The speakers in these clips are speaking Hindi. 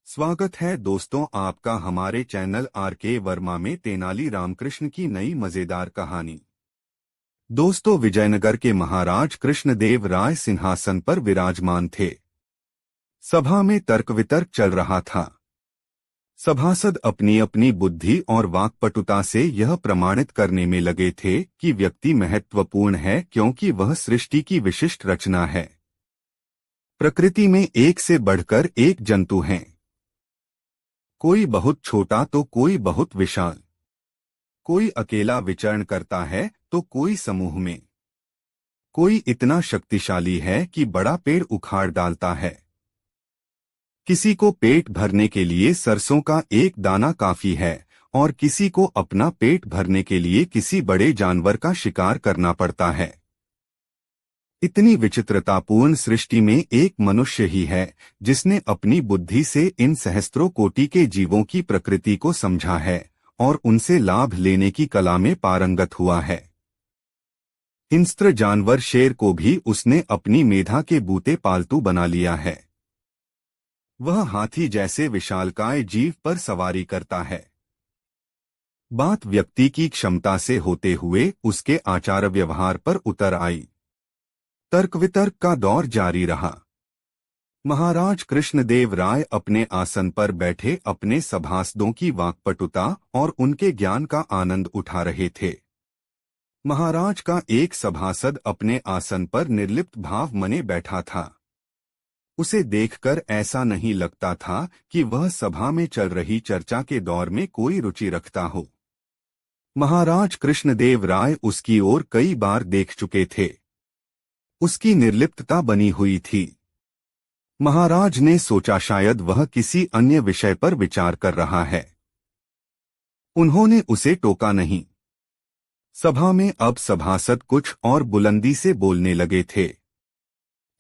स्वागत है दोस्तों आपका हमारे चैनल आर.के. वर्मा में तेनाली रामकृष्ण की नई मजेदार कहानी। दोस्तों, विजयनगर के महाराज कृष्णदेव राय सिंहासन पर विराजमान थे। सभा में तर्क वितर्क चल रहा था। सभासद अपनी अपनी बुद्धि और वाक्पटुता से यह प्रमाणित करने में लगे थे कि व्यक्ति महत्वपूर्ण है क्योंकि वह सृष्टि की विशिष्ट रचना है। प्रकृति में एक से बढ़कर एक जंतु हैं। कोई बहुत छोटा तो कोई बहुत विशाल, कोई अकेला विचरण करता है तो कोई समूह में, कोई इतना शक्तिशाली है कि बड़ा पेड़ उखाड़ डालता है। किसी को पेट भरने के लिए सरसों का एक दाना काफी है और किसी को अपना पेट भरने के लिए किसी बड़े जानवर का शिकार करना पड़ता है। इतनी विचित्रतापूर्ण सृष्टि में एक मनुष्य ही है जिसने अपनी बुद्धि से इन सहस्त्रों कोटि के जीवों की प्रकृति को समझा है और उनसे लाभ लेने की कला में पारंगत हुआ है। हिंस्त्र जानवर शेर को भी उसने अपनी मेधा के बूते पालतू बना लिया है। वह हाथी जैसे विशालकाय जीव पर सवारी करता है। बात व्यक्ति की क्षमता से होते हुए उसके आचार व्यवहार पर उतर आई। तर्क वितर्क का दौर जारी रहा। महाराज कृष्णदेव राय अपने आसन पर बैठे अपने सभासदों की वाक्पटुता और उनके ज्ञान का आनंद उठा रहे थे। महाराज का एक सभासद अपने आसन पर निर्लिप्त भाव मने बैठा था। उसे देखकर ऐसा नहीं लगता था कि वह सभा में चल रही चर्चा के दौर में कोई रुचि रखता हो। महाराज कृष्णदेव राय उसकी ओर कई बार देख चुके थे। उसकी निर्लिप्तता बनी हुई थी। महाराज ने सोचा शायद वह किसी अन्य विषय पर विचार कर रहा है। उन्होंने उसे टोका नहीं। सभा में अब सभासद कुछ और बुलंदी से बोलने लगे थे।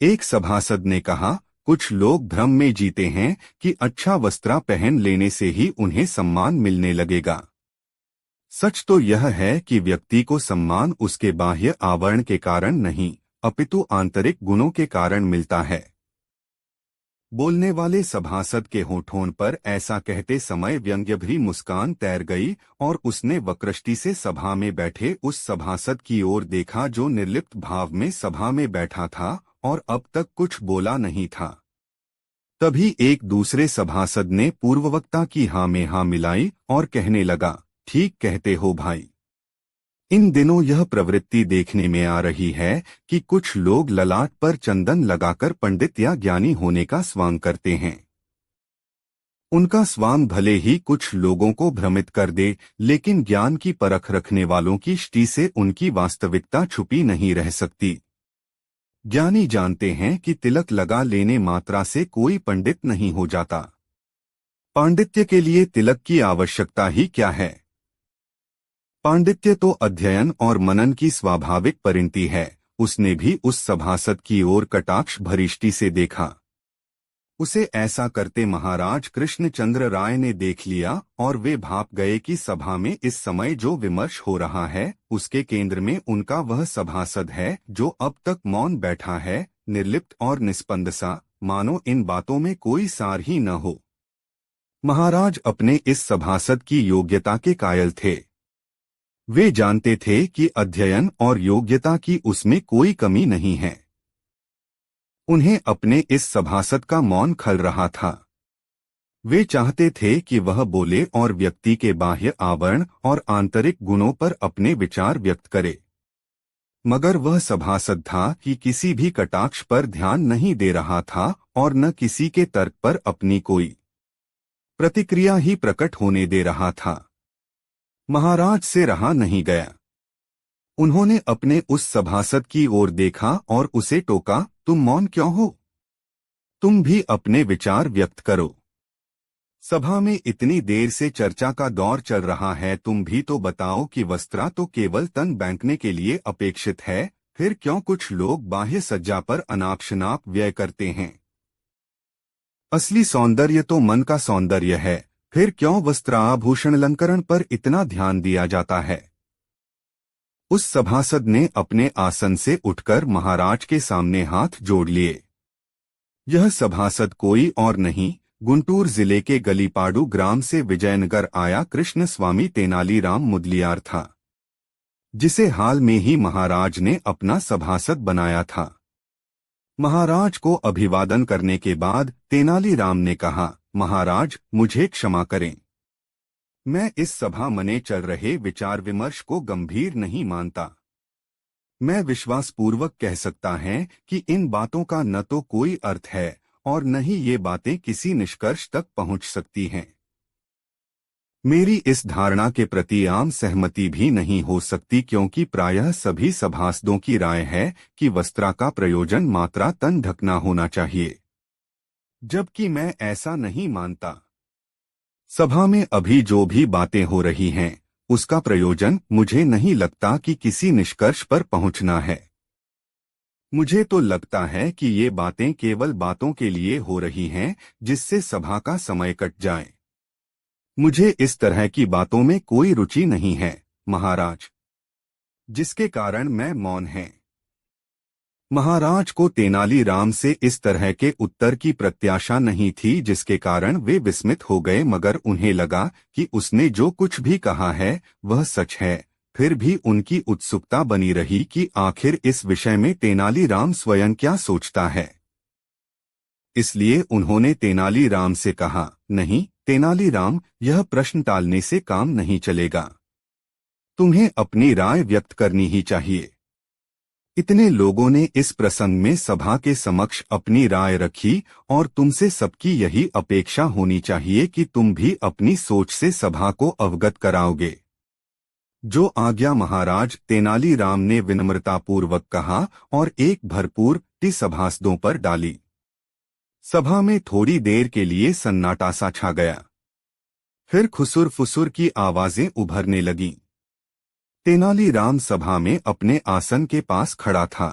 एक सभासद ने कहा, कुछ लोग भ्रम में जीते हैं कि अच्छा वस्त्र पहन लेने से ही उन्हें सम्मान मिलने लगेगा। सच तो यह है कि व्यक्ति को सम्मान उसके बाह्य आवरण के कारण नहीं अपितु आंतरिक गुणों के कारण मिलता है। बोलने वाले सभासद के होठों पर ऐसा कहते समय व्यंग्यभरी मुस्कान तैर गई और उसने वक्रष्टि से सभा में बैठे उस सभासद की ओर देखा जो निर्लिप्त भाव में सभा में बैठा था और अब तक कुछ बोला नहीं था। तभी एक दूसरे सभासद ने पूर्ववक्ता की हाँ में हाँ मिलाई और कहने लगा, ठीक कहते हो भाई। इन दिनों यह प्रवृत्ति देखने में आ रही है कि कुछ लोग ललाट पर चंदन लगाकर पंडित या ज्ञानी होने का स्वांग करते हैं। उनका स्वांग भले ही कुछ लोगों को भ्रमित कर दे, लेकिन ज्ञान की परख रखने वालों की दृष्टि से उनकी वास्तविकता छुपी नहीं रह सकती। ज्ञानी जानते हैं कि तिलक लगा लेने मात्रा से कोई पंडित नहीं हो जाता। पांडित्य के लिए तिलक की आवश्यकता ही क्या है? पांडित्य तो अध्ययन और मनन की स्वाभाविक परिणति है। उसने भी उस सभासद की ओर कटाक्ष भरिष्टि से देखा। उसे ऐसा करते महाराज कृष्णचंद्र राय ने देख लिया और वे भाप गए कि सभा में इस समय जो विमर्श हो रहा है उसके केंद्र में उनका वह सभासद है जो अब तक मौन बैठा है, निर्लिप्त और निस्पंद सा, मानो इन बातों में कोई सार ही न हो। महाराज अपने इस सभासद की योग्यता के कायल थे। वे जानते थे कि अध्ययन और योग्यता की उसमें कोई कमी नहीं है। उन्हें अपने इस सभासद का मौन खल रहा था। वे चाहते थे कि वह बोले और व्यक्ति के बाह्य आवरण और आंतरिक गुणों पर अपने विचार व्यक्त करे, मगर वह सभासद था कि किसी भी कटाक्ष पर ध्यान नहीं दे रहा था और न किसी के तर्क पर अपनी कोई प्रतिक्रिया ही प्रकट होने दे रहा था। महाराज से रहा नहीं गया। उन्होंने अपने उस सभासद की ओर देखा और उसे टोका, तुम मौन क्यों हो? तुम भी अपने विचार व्यक्त करो। सभा में इतनी देर से चर्चा का दौर चल रहा है, तुम भी तो बताओ कि वस्त्र तो केवल तन बांधने के लिए अपेक्षित है, फिर क्यों कुछ लोग बाह्य सज्जा पर अनाप शनाप व्यय करते हैं? असली सौंदर्य तो मन का सौंदर्य है, फिर क्यों वस्त्राभूषण अलंकरण पर इतना ध्यान दिया जाता है? उस सभासद ने अपने आसन से उठकर महाराज के सामने हाथ जोड़ लिए। यह सभासद कोई और नहीं गुंटूर जिले के गलीपाड़ू ग्राम से विजयनगर आया कृष्ण स्वामी तेनालीराम मुदलियार था, जिसे हाल में ही महाराज ने अपना सभासद बनाया था। महाराज को अभिवादन करने के बाद तेनालीराम ने कहा, महाराज मुझे क्षमा करें, मैं इस सभा में चल रहे विचार विमर्श को गंभीर नहीं मानता। मैं विश्वासपूर्वक कह सकता है कि इन बातों का न तो कोई अर्थ है और न ही ये बातें किसी निष्कर्ष तक पहुंच सकती हैं। मेरी इस धारणा के प्रति आम सहमति भी नहीं हो सकती, क्योंकि प्रायः सभी सभासदों की राय है कि वस्त्रा का प्रयोजन मात्रा तन ढकना होना चाहिए, जबकि मैं ऐसा नहीं मानता। सभा में अभी जो भी बातें हो रही हैं, उसका प्रयोजन मुझे नहीं लगता कि किसी निष्कर्ष पर पहुंचना है। मुझे तो लगता है कि ये बातें केवल बातों के लिए हो रही हैं, जिससे सभा का समय कट जाए। मुझे इस तरह की बातों में कोई रुचि नहीं है, महाराज, जिसके कारण मैं मौन है। महाराज को तेनालीराम से इस तरह के उत्तर की प्रत्याशा नहीं थी, जिसके कारण वे विस्मित हो गए, मगर उन्हें लगा कि उसने जो कुछ भी कहा है वह सच है। फिर भी उनकी उत्सुकता बनी रही कि आखिर इस विषय में तेनालीराम स्वयं क्या सोचता है। इसलिए उन्होंने तेनालीराम से कहा, नहीं तेनालीराम, यह प्रश्न टालने से काम नहीं चलेगा, तुम्हें अपनी राय व्यक्त करनी ही चाहिए। इतने लोगों ने इस प्रसंग में सभा के समक्ष अपनी राय रखी और तुमसे सबकी यही अपेक्षा होनी चाहिए कि तुम भी अपनी सोच से सभा को अवगत कराओगे। जो आज्ञा महाराज, तेनालीराम ने विनम्रतापूर्वक कहा और एक भरपूर टी सभासदों पर डाली। सभा में थोड़ी देर के लिए सन्नाटा सा छा गया। फिर खुसुर फुसुर की आवाजें उभरने लगीं। तेनालीराम सभा में अपने आसन के पास खड़ा था।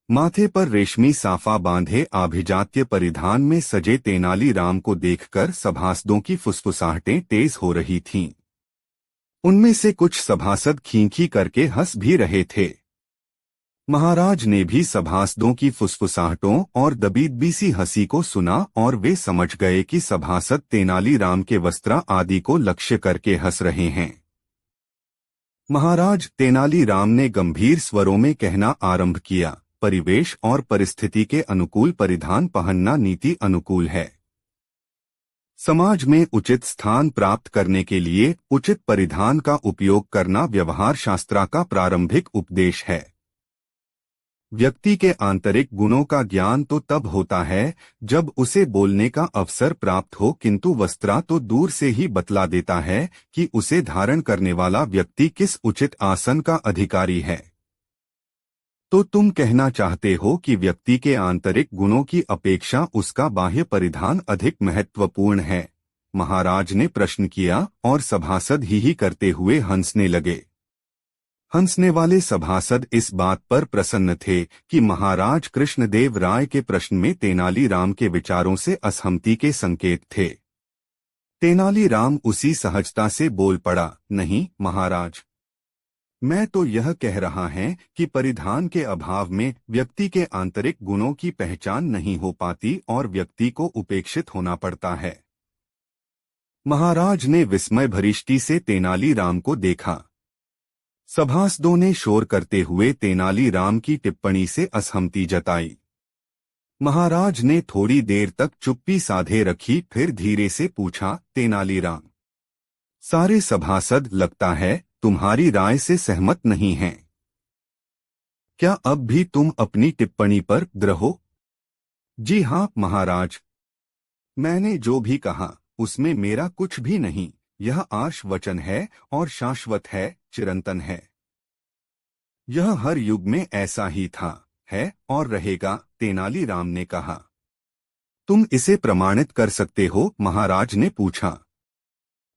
माथे पर रेशमी साफा बांधे आभिजात्य परिधान में सजे तेनालीराम को देखकर सभासदों की फुसफुसाहटें तेज हो रही थीं। उनमें से कुछ सभासद खींखी करके हंस भी रहे थे। महाराज ने भी सभासदों की फुसफुसाहटों और दबीदबी सी हंसी को सुना और वे समझ गए कि सभासद तेनालीराम के वस्त्र आदि को लक्ष्य करके हंस रहे हैं। महाराज, तेनालीराम ने गंभीर स्वरों में कहना आरंभ किया, परिवेश और परिस्थिति के अनुकूल परिधान पहनना नीति अनुकूल है। समाज में उचित स्थान प्राप्त करने के लिए उचित परिधान का उपयोग करना व्यवहार शास्त्र का प्रारंभिक उपदेश है। व्यक्ति के आंतरिक गुणों का ज्ञान तो तब होता है जब उसे बोलने का अवसर प्राप्त हो, किंतु वस्त्रा तो दूर से ही बतला देता है कि उसे धारण करने वाला व्यक्ति किस उचित आसन का अधिकारी है। तो तुम कहना चाहते हो कि व्यक्ति के आंतरिक गुणों की अपेक्षा उसका बाह्य परिधान अधिक महत्वपूर्ण है? महाराज ने प्रश्न किया और सभासद ही करते हुए हंसने लगे। हंसने वाले सभासद इस बात पर प्रसन्न थे कि महाराज कृष्णदेव राय के प्रश्न में तेनालीराम के विचारों से असहमति के संकेत थे। तेनालीराम उसी सहजता से बोल पड़ा, नहीं महाराज, मैं तो यह कह रहा है कि परिधान के अभाव में व्यक्ति के आंतरिक गुणों की पहचान नहीं हो पाती और व्यक्ति को उपेक्षित होना पड़ता है। महाराज ने विस्मय भरिष्टि से तेनालीराम को देखा। सभासदों ने शोर करते हुए तेनालीराम की टिप्पणी से असहमति जताई। महाराज ने थोड़ी देर तक चुप्पी साधे रखी, फिर धीरे से पूछा, तेनालीराम, सारे सभासद लगता है तुम्हारी राय से सहमत नहीं हैं। क्या अब भी तुम अपनी टिप्पणी पर दृढ़ हो? जी हाँ महाराज, मैंने जो भी कहा उसमें मेरा कुछ भी नहीं, यह आर्ष वचन है और शाश्वत है, चिरंतन है। यह हर युग में ऐसा ही था, है और रहेगा, तेनालीराम ने कहा। तुम इसे प्रमाणित कर सकते हो? महाराज ने पूछा।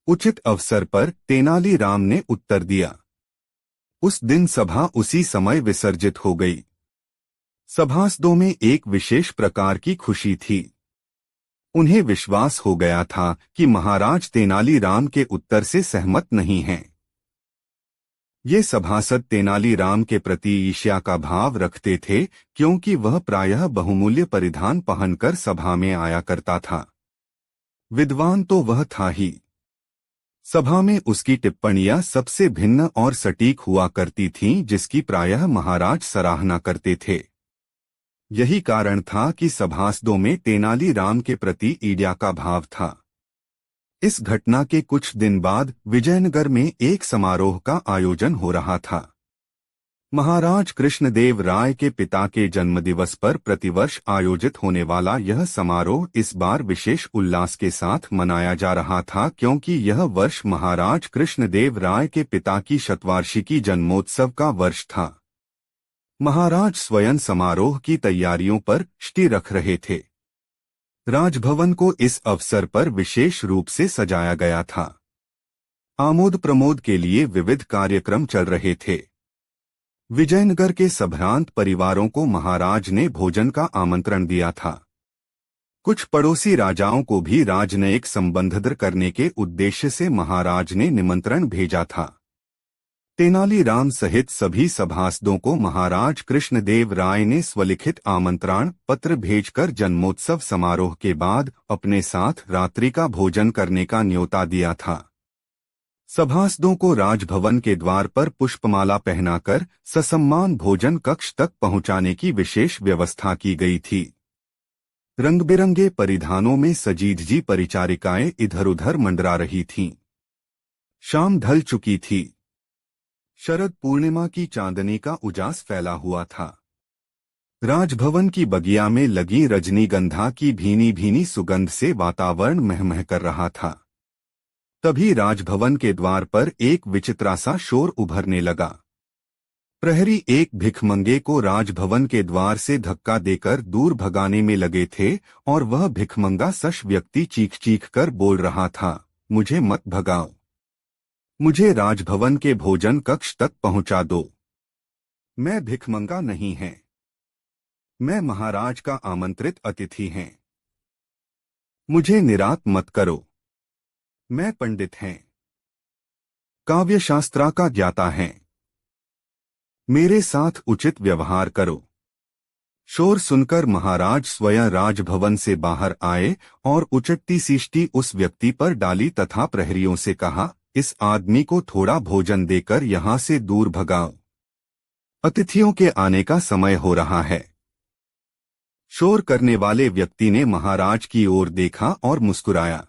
उचित अवसर पर तेनालीराम ने उत्तर दिया। उस दिन सभा उसी समय विसर्जित हो गई। सभासदों में एक विशेष प्रकार की खुशी थी। उन्हें विश्वास हो गया था कि महाराज तेनालीराम के उत्तर से सहमत नहीं हैं। ये सभासद तेनालीराम के प्रति ईर्ष्या का भाव रखते थे, क्योंकि वह प्रायः बहुमूल्य परिधान पहनकर सभा में आया करता था। विद्वान तो वह था ही। सभा में उसकी टिप्पणियां सबसे भिन्न और सटीक हुआ करती थीं, जिसकी प्रायः महाराज सराहना करते थे। यही कारण था कि सभासदों में तेनालीराम के प्रति ईर्ष्या का भाव था। इस घटना के कुछ दिन बाद विजयनगर में एक समारोह का आयोजन हो रहा था। महाराज कृष्णदेव राय के पिता के जन्मदिवस पर प्रतिवर्ष आयोजित होने वाला यह समारोह इस बार विशेष उल्लास के साथ मनाया जा रहा था, क्योंकि यह वर्ष महाराज कृष्णदेव राय के पिता की शतवार्षिकी जन्मोत्सव का वर्ष था। महाराज स्वयं समारोह की तैयारियों पर दृष्टि रख रहे थे। राजभवन को इस अवसर पर विशेष रूप से सजाया गया था। आमोद प्रमोद के लिए विविध कार्यक्रम चल रहे थे। विजयनगर के सभ्रांत परिवारों को महाराज ने भोजन का आमंत्रण दिया था। कुछ पड़ोसी राजाओं को भी राजनयिक संबंध दृढ़ करने के उद्देश्य से महाराज ने निमंत्रण भेजा था। तेनालीराम सहित सभी सभासदों को महाराज कृष्णदेव राय ने स्वलिखित आमंत्रण पत्र भेजकर जन्मोत्सव समारोह के बाद अपने साथ रात्रि का भोजन करने का न्योता दिया था। सभासदों को राजभवन के द्वार पर पुष्पमाला पहनाकर ससम्मान भोजन कक्ष तक पहुंचाने की विशेष व्यवस्था की गई थी। रंग-बिरंगे परिधानों में सजीधजी परिचारिकाएं इधर-उधर मंडरा रही थीं। शाम ढल चुकी थी। शरद पूर्णिमा की चांदनी का उजास फैला हुआ था। राजभवन की बगिया में लगी रजनीगंधा की भीनी भीनी सुगंध से वातावरण महमह कर रहा था। तभी राजभवन के द्वार पर एक विचित्रासा शोर उभरने लगा। प्रहरी एक भिखमंगे को राजभवन के द्वार से धक्का देकर दूर भगाने में लगे थे और वह भिखमंगा शश व्यक्ति चीख कर बोल रहा था, मुझे मत भगाओ, मुझे राजभवन के भोजन कक्ष तक पहुंचा दो। मैं भिखमंगा नहीं है, मैं महाराज का आमंत्रित अतिथि हैं। मुझे निरात मत करो, मैं पंडित हैं, काव्यशास्त्रा का ज्ञाता हैं, मेरे साथ उचित व्यवहार करो। शोर सुनकर महाराज स्वयं राजभवन से बाहर आए और उचटती सीष्टी उस व्यक्ति पर डाली तथा प्रहरियों से कहा, इस आदमी को थोड़ा भोजन देकर यहां से दूर भगाओ, अतिथियों के आने का समय हो रहा है। शोर करने वाले व्यक्ति ने महाराज की ओर देखा और मुस्कुराया।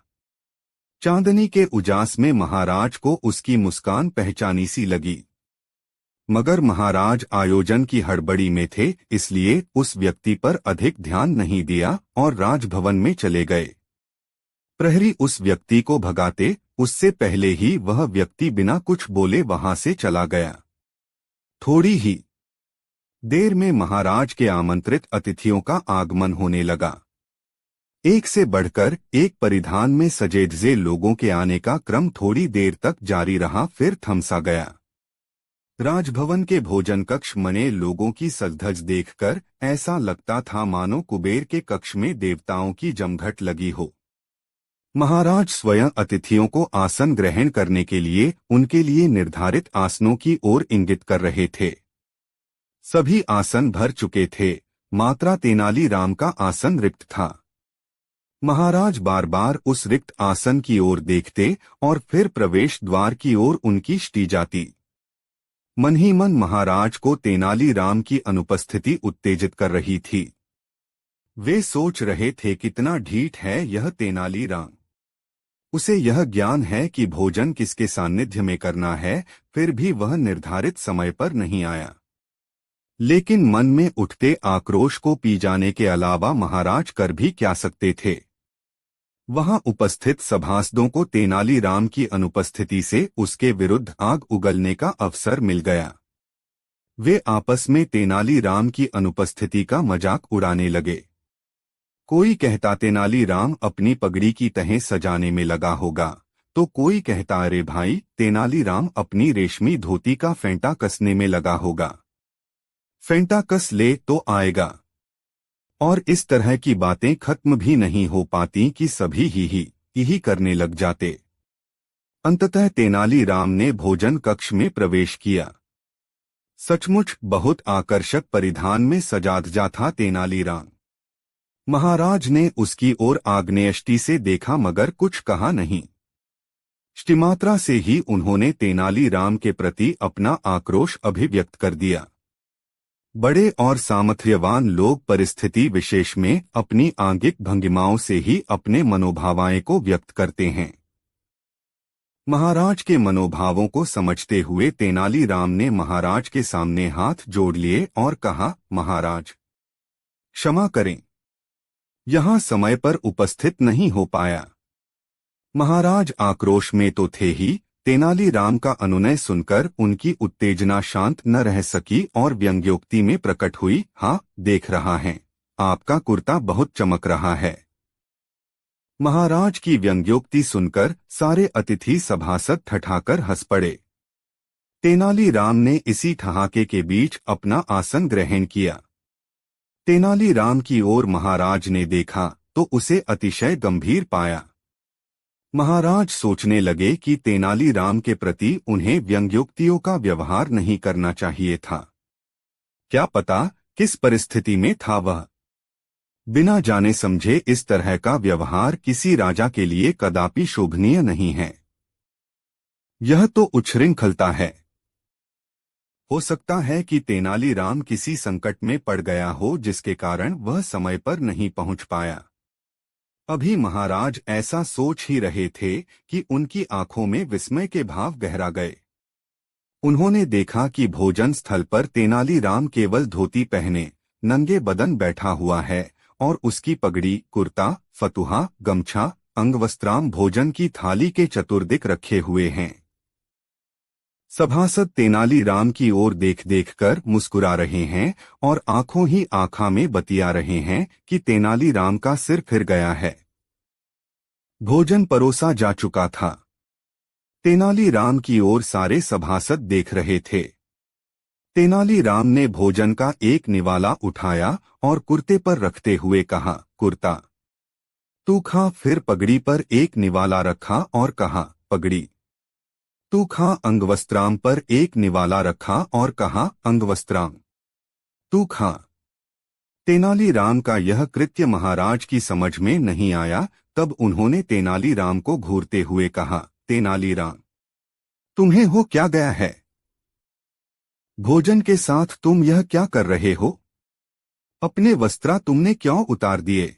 चांदनी के उजास में महाराज को उसकी मुस्कान पहचानी सी लगी, मगर महाराज आयोजन की हड़बड़ी में थे, इसलिए उस व्यक्ति पर अधिक ध्यान नहीं दिया और राजभवन में चले गए। प्रहरी उस व्यक्ति को भगाते उससे पहले ही वह व्यक्ति बिना कुछ बोले वहां से चला गया। थोड़ी ही देर में महाराज के आमंत्रित अतिथियों का आगमन होने लगा। एक से बढ़कर एक परिधान में सजे धजे लोगों के आने का क्रम थोड़ी देर तक जारी रहा, फिर थमसा गया। राजभवन के भोजन कक्ष मने लोगों की सजधज देखकर ऐसा लगता था मानो कुबेर के कक्ष में देवताओं की जमघट लगी हो। महाराज स्वयं अतिथियों को आसन ग्रहण करने के लिए उनके लिए निर्धारित आसनों की ओर इंगित कर रहे थे। सभी आसन भर चुके थे, मात्र तेनालीराम का आसन रिक्त था। महाराज बार बार उस रिक्त आसन की ओर देखते और फिर प्रवेश द्वार की ओर उनकी दृष्टि जाती। मन ही मन महाराज को तेनालीराम की अनुपस्थिति उत्तेजित कर रही थी। वे सोच रहे थे, कितना ढीठ है यह तेनालीराम। उसे यह ज्ञान है कि भोजन किसके सानिध्य में करना है, फिर भी वह निर्धारित समय पर नहीं आया। लेकिन मन में उठते आक्रोश को पी जाने के अलावा महाराज कर भी क्या सकते थे। वहां उपस्थित सभासदों को तेनालीराम की अनुपस्थिति से उसके विरुद्ध आग उगलने का अवसर मिल गया। वे आपस में तेनालीराम की अनुपस्थिति का मजाक उड़ाने लगे। कोई कहता तेनालीराम अपनी पगड़ी की तहें सजाने में लगा होगा, तो कोई कहता अरे भाई तेनालीराम अपनी रेशमी धोती का फेंटा कसने में लगा होगा, फेंटा कस ले तो आएगा। और इस तरह की बातें खत्म भी नहीं हो पाती कि सभी ही करने लग जाते। अंततः तेनालीराम ने भोजन कक्ष में प्रवेश किया। सचमुच बहुत आकर्षक परिधान में सजा धजा था तेनालीराम। महाराज ने उसकी ओर आग्नेयष्टि से देखा मगर कुछ कहा नहीं। ष्टिमात्रा से ही उन्होंने तेनालीराम के प्रति अपना आक्रोश अभिव्यक्त कर दिया। बड़े और सामर्थ्यवान लोग परिस्थिति विशेष में अपनी आंगिक भंगिमाओं से ही अपने मनोभावाएं को व्यक्त करते हैं। महाराज के मनोभावों को समझते हुए तेनालीराम ने महाराज के सामने हाथ जोड़ लिए और कहा, महाराज क्षमा करें, यहाँ समय पर उपस्थित नहीं हो पाया। महाराज आक्रोश में तो थे ही, तेनालीराम का अनुनय सुनकर उनकी उत्तेजना शांत न रह सकी और व्यंग्योक्ति में प्रकट हुई। हाँ, देख रहा है, आपका कुर्ता बहुत चमक रहा है। महाराज की व्यंग्योक्ति सुनकर सारे अतिथि सभासद ठठाकर हंस पड़े। तेनालीराम ने इसी ठहाके के बीच अपना आसन ग्रहण किया। तेनालीराम की ओर महाराज ने देखा तो उसे अतिशय गंभीर पाया। महाराज सोचने लगे कि तेनालीराम के प्रति उन्हें व्यंग्योक्तियों का व्यवहार नहीं करना चाहिए था। क्या पता किस परिस्थिति में था वह। बिना जाने समझे इस तरह का व्यवहार किसी राजा के लिए कदापि शोभनीय नहीं है। यह तो उच्छृंखलता है। हो सकता है कि तेनालीराम किसी संकट में पड़ गया हो जिसके कारण वह समय पर नहीं पहुंच पाया। अभी महाराज ऐसा सोच ही रहे थे कि उनकी आंखों में विस्मय के भाव गहरा गए। उन्होंने देखा कि भोजन स्थल पर तेनालीराम केवल धोती पहने नंगे बदन बैठा हुआ है और उसकी पगड़ी, कुर्ता, फतुहा, गमछा, अंगवस्त्राम भोजन की थाली के चतुर्दिक रखे हुए हैं। सभासद तेनालीराम की ओर देख देखकर मुस्कुरा रहे हैं और आंखों ही आंखों में बतिया रहे हैं कि तेनालीराम का सिर फिर गया है। भोजन परोसा जा चुका था। तेनालीराम की ओर सारे सभासद देख रहे थे। तेनालीराम ने भोजन का एक निवाला उठाया और कुर्ते पर रखते हुए कहा, कुर्ता तू खा। फिर पगड़ी पर एक निवाला रखा और कहा, पगड़ी तू खा। अंगवस्त्राम पर एक निवाला रखा और कहा, अंगवस्त्राम तू खा। तेनालीराम का यह कृत्य महाराज की समझ में नहीं आया। तब उन्होंने तेनालीराम को घूरते हुए कहा, तेनालीराम तुम्हें हो क्या गया है? भोजन के साथ तुम यह क्या कर रहे हो? अपने वस्त्र तुमने क्यों उतार दिए?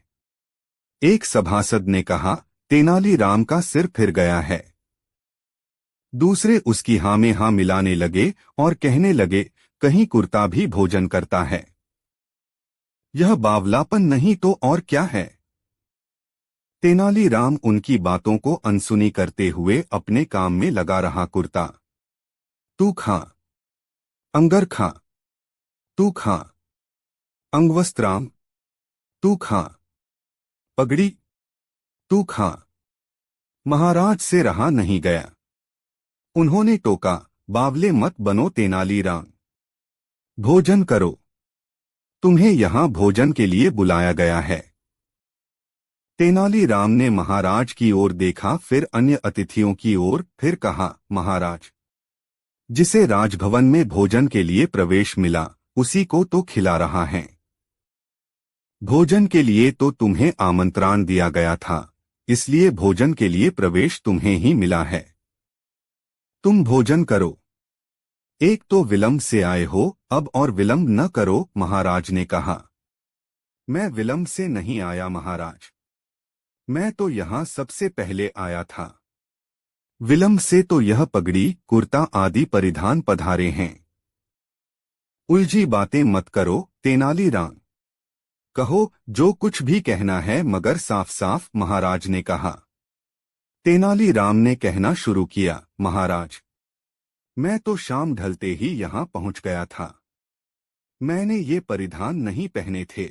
एक सभासद ने कहा, तेनालीराम का सिर फिर गया है। दूसरे उसकी हाँ में हाँ मिलाने लगे और कहने लगे, कहीं कुर्ता भी भोजन करता है। यह बावलापन नहीं तो और क्या है? तेनालीराम उनकी बातों को अनसुनी करते हुए अपने काम में लगा रहा। कुर्ता तू खा। अंगरखा तू खा। अंगवस्त्राम तू खा। पगड़ी तू खा। महाराज से रहा नहीं गया। उन्होंने टोका, बावले मत बनो तेनालीराम, भोजन करो। तुम्हें यहां भोजन के लिए बुलाया गया है। तेनालीराम ने महाराज की ओर देखा, फिर अन्य अतिथियों की ओर, फिर कहा, महाराज जिसे राजभवन में भोजन के लिए प्रवेश मिला उसी को तो खिला रहा है। भोजन के लिए तो तुम्हें आमंत्रण दिया गया था, इसलिए भोजन के लिए प्रवेश तुम्हें ही मिला है। तुम भोजन करो। एक तो विलंब से आए हो, अब और विलंब न करो। महाराज ने कहा, मैं विलंब से नहीं आया महाराज, मैं तो यहाँ सबसे पहले आया था। विलंब से तो यह पगड़ी, कुर्ता आदि परिधान पधारे हैं। उलझी बातें मत करो तेनालीराम, कहो जो कुछ भी कहना है मगर साफ साफ। महाराज ने कहा। तेनालीराम ने कहना शुरू किया, महाराज मैं तो शाम ढलते ही यहाँ पहुँच गया था। मैंने ये परिधान नहीं पहने थे।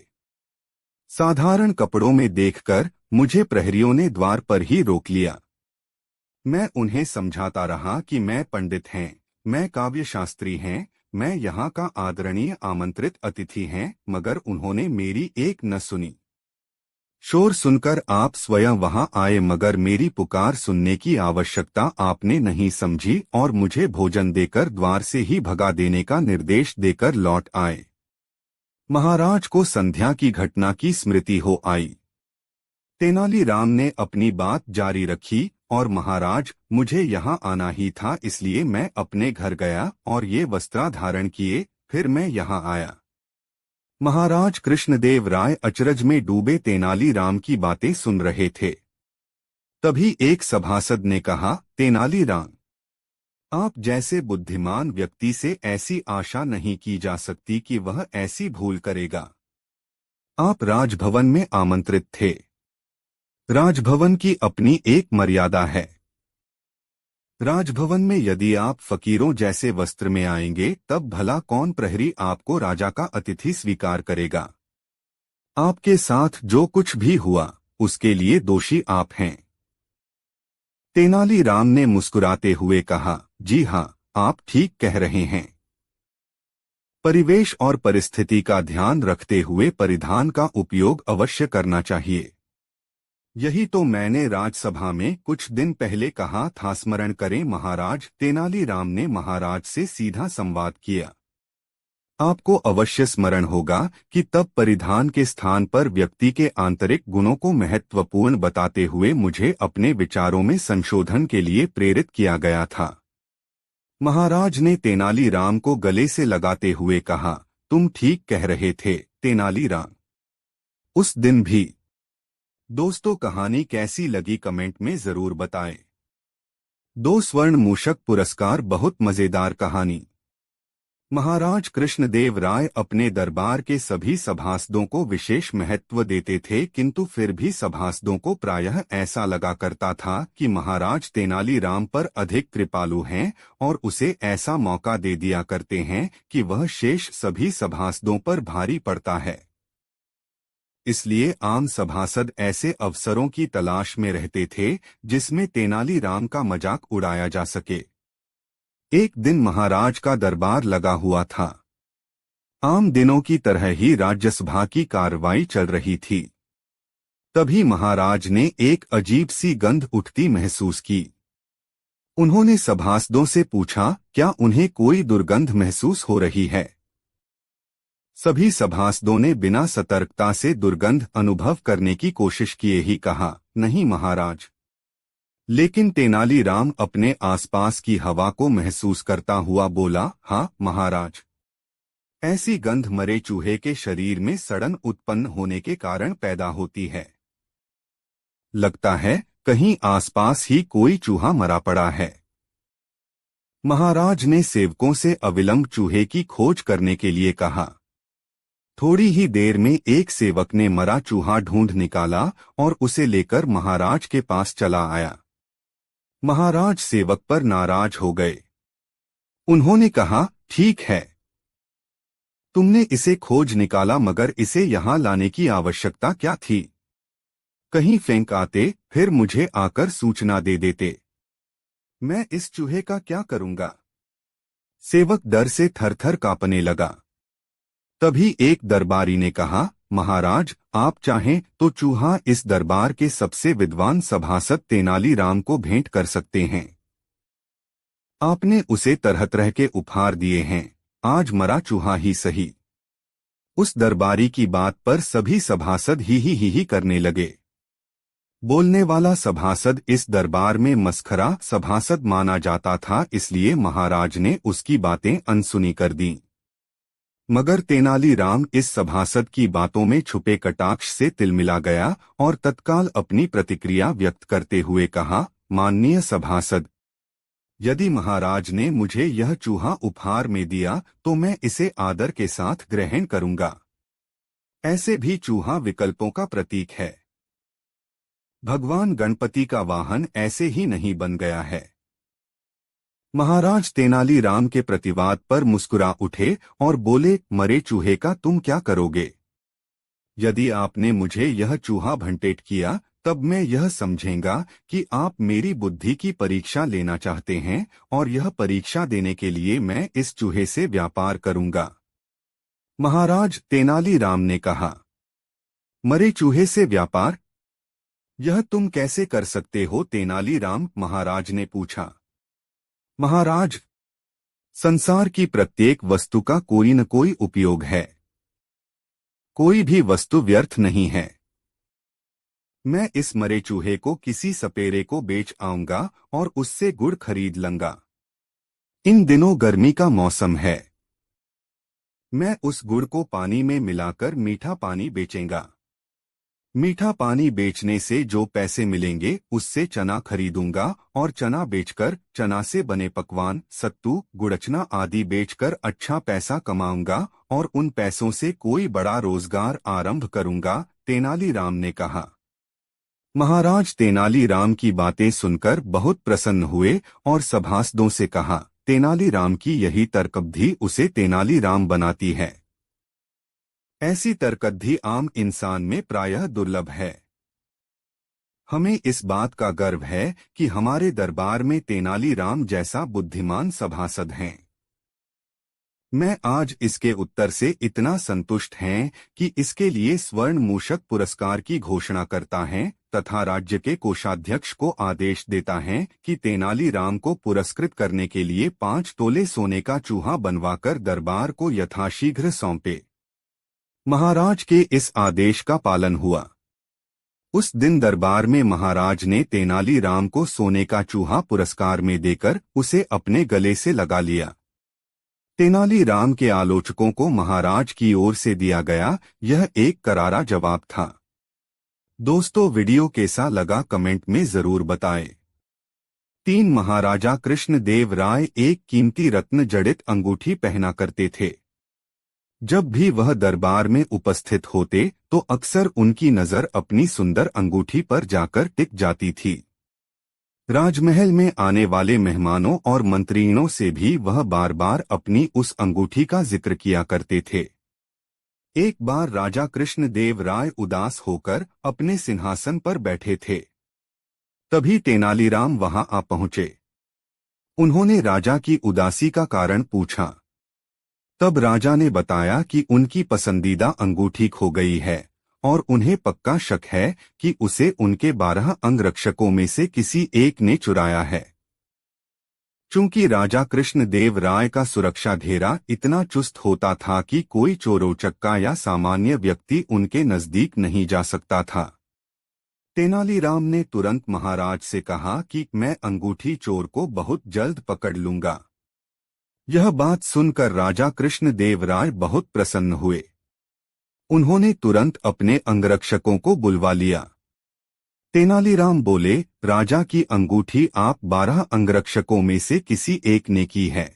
साधारण कपड़ों में देखकर मुझे प्रहरियों ने द्वार पर ही रोक लिया। मैं उन्हें समझाता रहा कि मैं पंडित हैं, मैं काव्यशास्त्री हैं, मैं यहाँ का आदरणीय आमंत्रित अतिथि हैं, मगर उन्होंने मेरी एक न सुनी। शोर सुनकर आप स्वयं वहां आए मगर मेरी पुकार सुनने की आवश्यकता आपने नहीं समझी और मुझे भोजन देकर द्वार से ही भगा देने का निर्देश देकर लौट आए। महाराज को संध्या की घटना की स्मृति हो आई। तेनालीराम ने अपनी बात जारी रखी, और महाराज, मुझे यहाँ आना ही था, इसलिए मैं अपने घर गया और ये वस्त्र धारण किए, फिर मैं यहाँ आया। महाराज कृष्णदेव राय अचरज में डूबे तेनालीराम की बातें सुन रहे थे। तभी एक सभासद ने कहा, तेनालीराम, आप जैसे बुद्धिमान व्यक्ति से ऐसी आशा नहीं की जा सकती कि वह ऐसी भूल करेगा। आप राजभवन में आमंत्रित थे। राजभवन की अपनी एक मर्यादा है। राजभवन में यदि आप फकीरों जैसे वस्त्र में आएंगे, तब भला कौन प्रहरी आपको राजा का अतिथि स्वीकार करेगा। आपके साथ जो कुछ भी हुआ, उसके लिए दोषी आप हैं। तेनालीराम ने मुस्कुराते हुए कहा, जी हाँ, आप ठीक कह रहे हैं। परिवेश और परिस्थिति का ध्यान रखते हुए परिधान का उपयोग अवश्य करना चाहिए। यही तो मैंने राजसभा में कुछ दिन पहले कहा था, स्मरण करें महाराज। तेनालीराम ने महाराज से सीधा संवाद किया। आपको अवश्य स्मरण होगा कि तब परिधान के स्थान पर व्यक्ति के आंतरिक गुणों को महत्वपूर्ण बताते हुए मुझे अपने विचारों में संशोधन के लिए प्रेरित किया गया था। महाराज ने तेनालीराम को गले से लगाते हुए कहा, तुम ठीक कह रहे थे तेनालीराम। उस दिन भी। दोस्तों, कहानी कैसी लगी कमेंट में जरूर बताएं। 2 स्वर्ण मूषक पुरस्कार बहुत मजेदार कहानी। महाराज कृष्णदेव राय अपने दरबार के सभी सभासदों को विशेष महत्व देते थे, किंतु फिर भी सभासदों को प्रायः ऐसा लगा करता था कि महाराज तेनालीराम पर अधिक कृपालु हैं और उसे ऐसा मौका दे दिया करते हैं कि वह शेष सभी सभासदों पर भारी पड़ता है। इसलिए आम सभासद ऐसे अवसरों की तलाश में रहते थे जिसमें तेनालीराम का मजाक उड़ाया जा सके। एक दिन महाराज का दरबार लगा हुआ था। आम दिनों की तरह ही राज्यसभा की कार्रवाई चल रही थी। तभी महाराज ने एक अजीब सी गंध उठती महसूस की। उन्होंने सभासदों से पूछा, क्या उन्हें कोई दुर्गंध महसूस हो रही है। सभी सभासदों ने बिना सतर्कता से दुर्गंध अनुभव करने की कोशिश किए ही कहा, नहीं महाराज। लेकिन तेनालीराम अपने आसपास की हवा को महसूस करता हुआ बोला, हाँ महाराज। ऐसी गंध मरे चूहे के शरीर में सड़न उत्पन्न होने के कारण पैदा होती है। लगता है कहीं आसपास ही कोई चूहा मरा पड़ा है। महाराज ने सेवकों से अविलंब चूहे की खोज करने के लिए कहा। थोड़ी ही देर में एक सेवक ने मरा चूहा ढूंढ निकाला और उसे लेकर महाराज के पास चला आया। महाराज सेवक पर नाराज हो गए। उन्होंने कहा, ठीक है, तुमने इसे खोज निकाला, मगर इसे यहाँ लाने की आवश्यकता क्या थी। कहीं फेंक आते, फिर मुझे आकर सूचना दे देते। मैं इस चूहे का क्या करूंगा। सेवक डर से थरथर कांपने लगा। तभी एक दरबारी ने कहा, महाराज, आप चाहें तो चूहा इस दरबार के सबसे विद्वान सभासद तेनालीराम को भेंट कर सकते हैं। आपने उसे तरह तरह के उपहार दिए हैं, आज मरा चूहा ही सही। उस दरबारी की बात पर सभी सभासद ही करने लगे। बोलने वाला सभासद इस दरबार में मस्खरा सभासद माना जाता था, इसलिए महाराज ने उसकी बातें अनसुनी कर दी। मगर तेनालीराम इस सभासद की बातों में छुपे कटाक्ष से तिलमिला गया और तत्काल अपनी प्रतिक्रिया व्यक्त करते हुए कहा, माननीय सभासद, यदि महाराज ने मुझे यह चूहा उपहार में दिया तो मैं इसे आदर के साथ ग्रहण करूंगा। ऐसे भी चूहा विकल्पों का प्रतीक है। भगवान गणपति का वाहन ऐसे ही नहीं बन गया है। महाराज तेनालीराम के प्रतिवाद पर मुस्कुरा उठे और बोले, मरे चूहे का तुम क्या करोगे। यदि आपने मुझे यह चूहा भंटेट किया, तब मैं यह समझेंगा कि आप मेरी बुद्धि की परीक्षा लेना चाहते हैं, और यह परीक्षा देने के लिए मैं इस चूहे से व्यापार करूंगा। महाराज तेनालीराम ने कहा, मरे चूहे से व्यापार, यह तुम कैसे कर सकते हो तेनालीराम, महाराज ने पूछा। महाराज, संसार की प्रत्येक वस्तु का कोई न कोई उपयोग है। कोई भी वस्तु व्यर्थ नहीं है। मैं इस मरे चूहे को किसी सपेरे को बेच आऊंगा और उससे गुड़ खरीद लूंगा। इन दिनों गर्मी का मौसम है। मैं उस गुड़ को पानी में मिलाकर मीठा पानी बेचेंगा। मीठा पानी बेचने से जो पैसे मिलेंगे उससे चना खरीदूंगा और चना बेचकर चना से बने पकवान, सत्तू, गुड़चना आदि बेचकर अच्छा पैसा कमाऊंगा और उन पैसों से कोई बड़ा रोजगार आरंभ करूंगा, तेनालीराम ने कहा। महाराज तेनालीराम की बातें सुनकर बहुत प्रसन्न हुए और सभासदों से कहा, तेनालीराम की यही तरकब्धि उसे तेनालीराम बनाती है। ऐसी तरकद्धी आम इंसान में प्रायः दुर्लभ है। हमें इस बात का गर्व है कि हमारे दरबार में तेनालीराम जैसा बुद्धिमान सभासद हैं। मैं आज इसके उत्तर से इतना संतुष्ट हैं कि इसके लिए स्वर्ण मूषक पुरस्कार की घोषणा करता है तथा राज्य के कोषाध्यक्ष को आदेश देता है कि तेनालीराम को पुरस्कृत करने के लिए 5 तोले सोने का चूहा बनवाकर दरबार को यथाशीघ्र सौंपे। महाराज के इस आदेश का पालन हुआ। उस दिन दरबार में महाराज ने तेनालीराम को सोने का चूहा पुरस्कार में देकर उसे अपने गले से लगा लिया। तेनालीराम के आलोचकों को महाराज की ओर से दिया गया यह एक करारा जवाब था। दोस्तों, वीडियो कैसा लगा कमेंट में जरूर बताएं। 3 महाराजा कृष्णदेव राय एक कीमती रत्न जड़ित अंगूठी पहना करते थे। जब भी वह दरबार में उपस्थित होते तो अक्सर उनकी नजर अपनी सुंदर अंगूठी पर जाकर टिक जाती थी। राजमहल में आने वाले मेहमानों और मंत्रियों से भी वह बार बार अपनी उस अंगूठी का जिक्र किया करते थे। एक बार राजा कृष्णदेव राय उदास होकर अपने सिंहासन पर बैठे थे। तभी तेनालीराम वहां आ पहुंचे। उन्होंने राजा की उदासी का कारण पूछा। तब राजा ने बताया कि उनकी पसंदीदा अंगूठी खो गई है और उन्हें पक्का शक है कि उसे उनके 12 अंगरक्षकों में से किसी एक ने चुराया है। चूंकि राजा कृष्णदेव राय का सुरक्षा घेरा इतना चुस्त होता था कि कोई चोरोचक्का या सामान्य व्यक्ति उनके नजदीक नहीं जा सकता था। तेनालीराम ने तुरंत महाराज से कहा कि मैं अंगूठी चोर को बहुत जल्द पकड़ लूंगा। यह बात सुनकर राजा कृष्णदेव राय बहुत प्रसन्न हुए। उन्होंने तुरंत अपने अंगरक्षकों को बुलवा लिया। तेनालीराम बोले, राजा की अंगूठी आप 12 अंगरक्षकों में से किसी एक ने की है,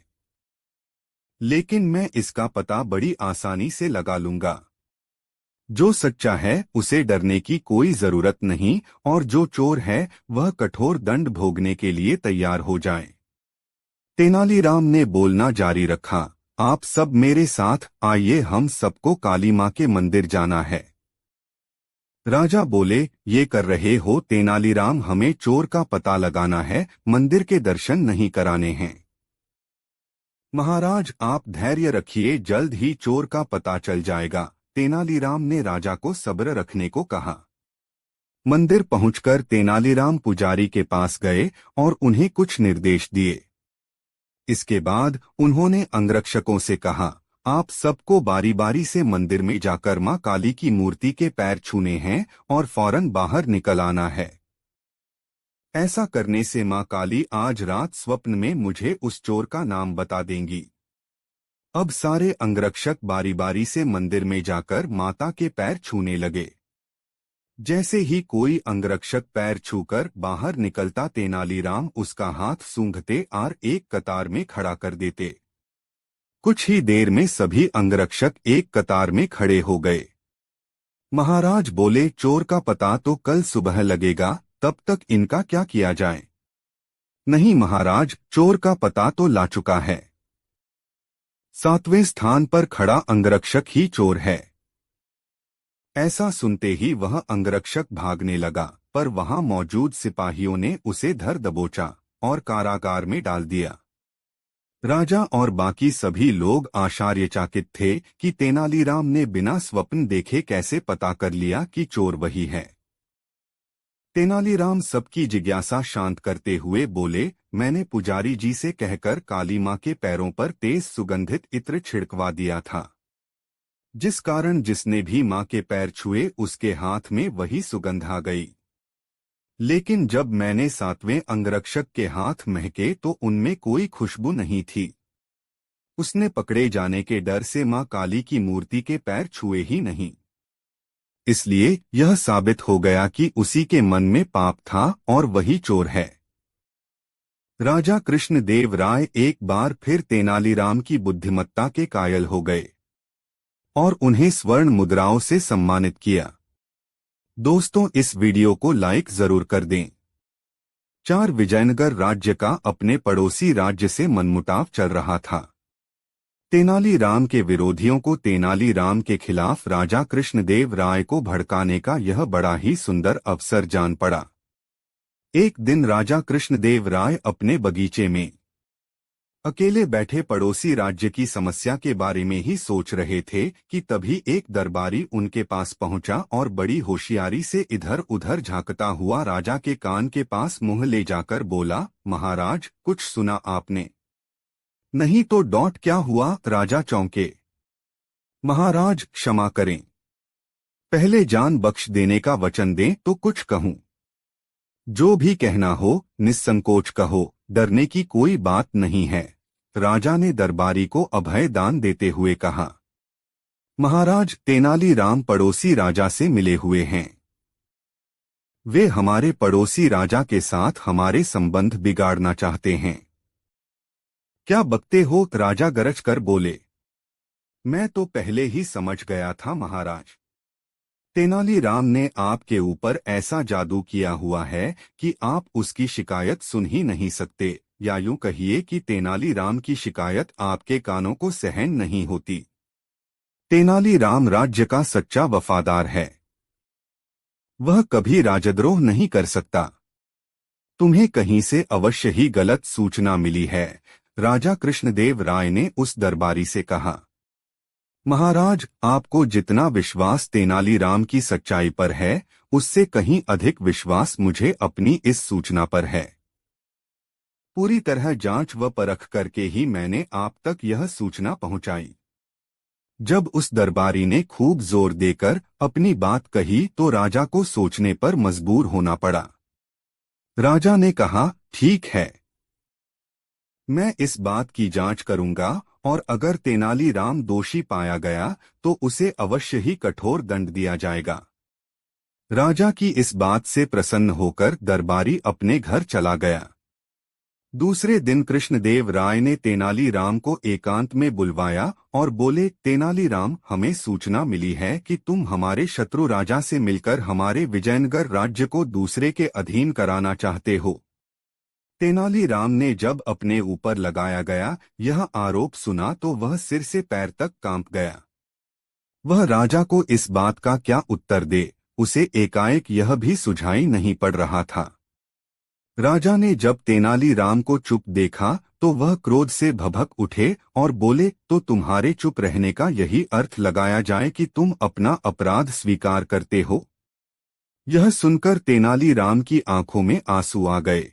लेकिन मैं इसका पता बड़ी आसानी से लगा लूंगा। जो सच्चा है उसे डरने की कोई जरूरत नहीं और जो चोर है वह कठोर दंड भोगने के लिए तैयार हो जाए। तेनालीराम ने बोलना जारी रखा, आप सब मेरे साथ आइए, हम सबको काली मां के मंदिर जाना है। राजा बोले, ये कर रहे हो तेनालीराम, हमें चोर का पता लगाना है, मंदिर के दर्शन नहीं कराने हैं। महाराज आप धैर्य रखिए, जल्द ही चोर का पता चल जाएगा, तेनालीराम ने राजा को सब्र रखने को कहा। मंदिर पहुंचकर तेनालीराम पुजारी के पास गए और उन्हें कुछ निर्देश दिए। इसके बाद उन्होंने अंगरक्षकों से कहा, आप सबको बारी बारी से मंदिर में जाकर मां काली की मूर्ति के पैर छूने हैं और फौरन बाहर निकल आना है। ऐसा करने से मां काली आज रात स्वप्न में मुझे उस चोर का नाम बता देंगी। अब सारे अंगरक्षक बारी बारी से मंदिर में जाकर माता के पैर छूने लगे। जैसे ही कोई अंगरक्षक पैर छूकर बाहर निकलता तेनालीराम उसका हाथ सूंघते और एक कतार में खड़ा कर देते। कुछ ही देर में सभी अंगरक्षक एक कतार में खड़े हो गए। महाराज बोले, चोर का पता तो कल सुबह लगेगा, तब तक इनका क्या किया जाए? नहीं महाराज, चोर का पता तो ला चुका है। 7वें स्थान पर खड़ा अंगरक्षक ही चोर है। ऐसा सुनते ही वह अंगरक्षक भागने लगा, पर वहां मौजूद सिपाहियों ने उसे धर दबोचा और कारागार में डाल दिया। राजा और बाकी सभी लोग आश्चर्यचकित थे कि तेनालीराम ने बिना स्वप्न देखे कैसे पता कर लिया कि चोर वही है। तेनालीराम सबकी जिज्ञासा शांत करते हुए बोले, मैंने पुजारी जी से कहकर काली मां के पैरों पर तेज सुगंधित इत्र छिड़कवा दिया था। जिस कारण जिसने भी माँ के पैर छुए उसके हाथ में वही सुगंध आ गई। लेकिन जब मैंने 7वें अंगरक्षक के हाथ महके तो उनमें कोई खुशबू नहीं थी। उसने पकड़े जाने के डर से माँ काली की मूर्ति के पैर छुए ही नहीं। इसलिए यह साबित हो गया कि उसी के मन में पाप था और वही चोर है। राजा कृष्णदेव राय एक बार फिर तेनालीराम की बुद्धिमत्ता के कायल हो गए और उन्हें स्वर्ण मुद्राओं से सम्मानित किया। दोस्तों, इस वीडियो को लाइक जरूर कर दें। 4 विजयनगर राज्य का अपने पड़ोसी राज्य से मनमुटाव चल रहा था। तेनालीराम के विरोधियों को तेनालीराम के खिलाफ राजा कृष्णदेव राय को भड़काने का यह बड़ा ही सुंदर अवसर जान पड़ा। एक दिन राजा कृष्णदेव राय अपने बगीचे में अकेले बैठे पड़ोसी राज्य की समस्या के बारे में ही सोच रहे थे कि तभी एक दरबारी उनके पास पहुंचा और बड़ी होशियारी से इधर उधर झांकता हुआ राजा के कान के पास मुंह ले जाकर बोला, महाराज, कुछ सुना आपने? नहीं तो डॉट क्या हुआ? राजा चौंके। महाराज, क्षमा करें, पहले जान बख्श देने का वचन दें तो कुछ कहूं। जो भी कहना हो निस्संकोच कहो, डरने की कोई बात नहीं है, राजा ने दरबारी को अभय दान देते हुए कहा। महाराज, तेनालीराम पड़ोसी राजा से मिले हुए हैं। वे हमारे पड़ोसी राजा के साथ हमारे संबंध बिगाड़ना चाहते हैं। क्या बकते हो? राजा गरज कर बोले। मैं तो पहले ही समझ गया था महाराज। तेनालीराम ने आपके ऊपर ऐसा जादू किया हुआ है कि आप उसकी शिकायत सुन ही नहीं सकते, या यूं कहिए कि तेनालीराम की शिकायत आपके कानों को सहन नहीं होती। तेनालीराम राज्य का सच्चा वफादार है। वह कभी राजद्रोह नहीं कर सकता। तुम्हें कहीं से अवश्य ही गलत सूचना मिली है, राजा कृष्णदेव राय ने उस दरबारी से कहा। महाराज, आपको जितना विश्वास तेनालीराम की सच्चाई पर है, उससे कहीं अधिक विश्वास मुझे अपनी इस सूचना पर है। पूरी तरह जांच व परख करके ही मैंने आप तक यह सूचना पहुंचाई। जब उस दरबारी ने खूब जोर देकर अपनी बात कही तो राजा को सोचने पर मजबूर होना पड़ा। राजा ने कहा, ठीक है, मैं इस बात की जांच करूंगा और अगर तेनालीराम दोषी पाया गया तो उसे अवश्य ही कठोर दंड दिया जाएगा। राजा की इस बात से प्रसन्न होकर दरबारी अपने घर चला गया। दूसरे दिन कृष्णदेव राय ने तेनालीराम को एकांत में बुलवाया और बोले, तेनालीराम, हमें सूचना मिली है कि तुम हमारे शत्रु राजा से मिलकर हमारे विजयनगर राज्य को दूसरे के अधीन कराना चाहते हो। तेनालीराम ने जब अपने ऊपर लगाया गया यह आरोप सुना तो वह सिर से पैर तक कांप गया। वह राजा को इस बात का क्या उत्तर दे, उसे एकाएक यह भी सुझाई नहीं पड़ रहा था। राजा ने जब तेनालीराम को चुप देखा तो वह क्रोध से भभक उठे और बोले, तो तुम्हारे चुप रहने का यही अर्थ लगाया जाए कि तुम अपना अपराध स्वीकार करते हो? यह सुनकर तेनालीराम की आंखों में आंसू आ गए।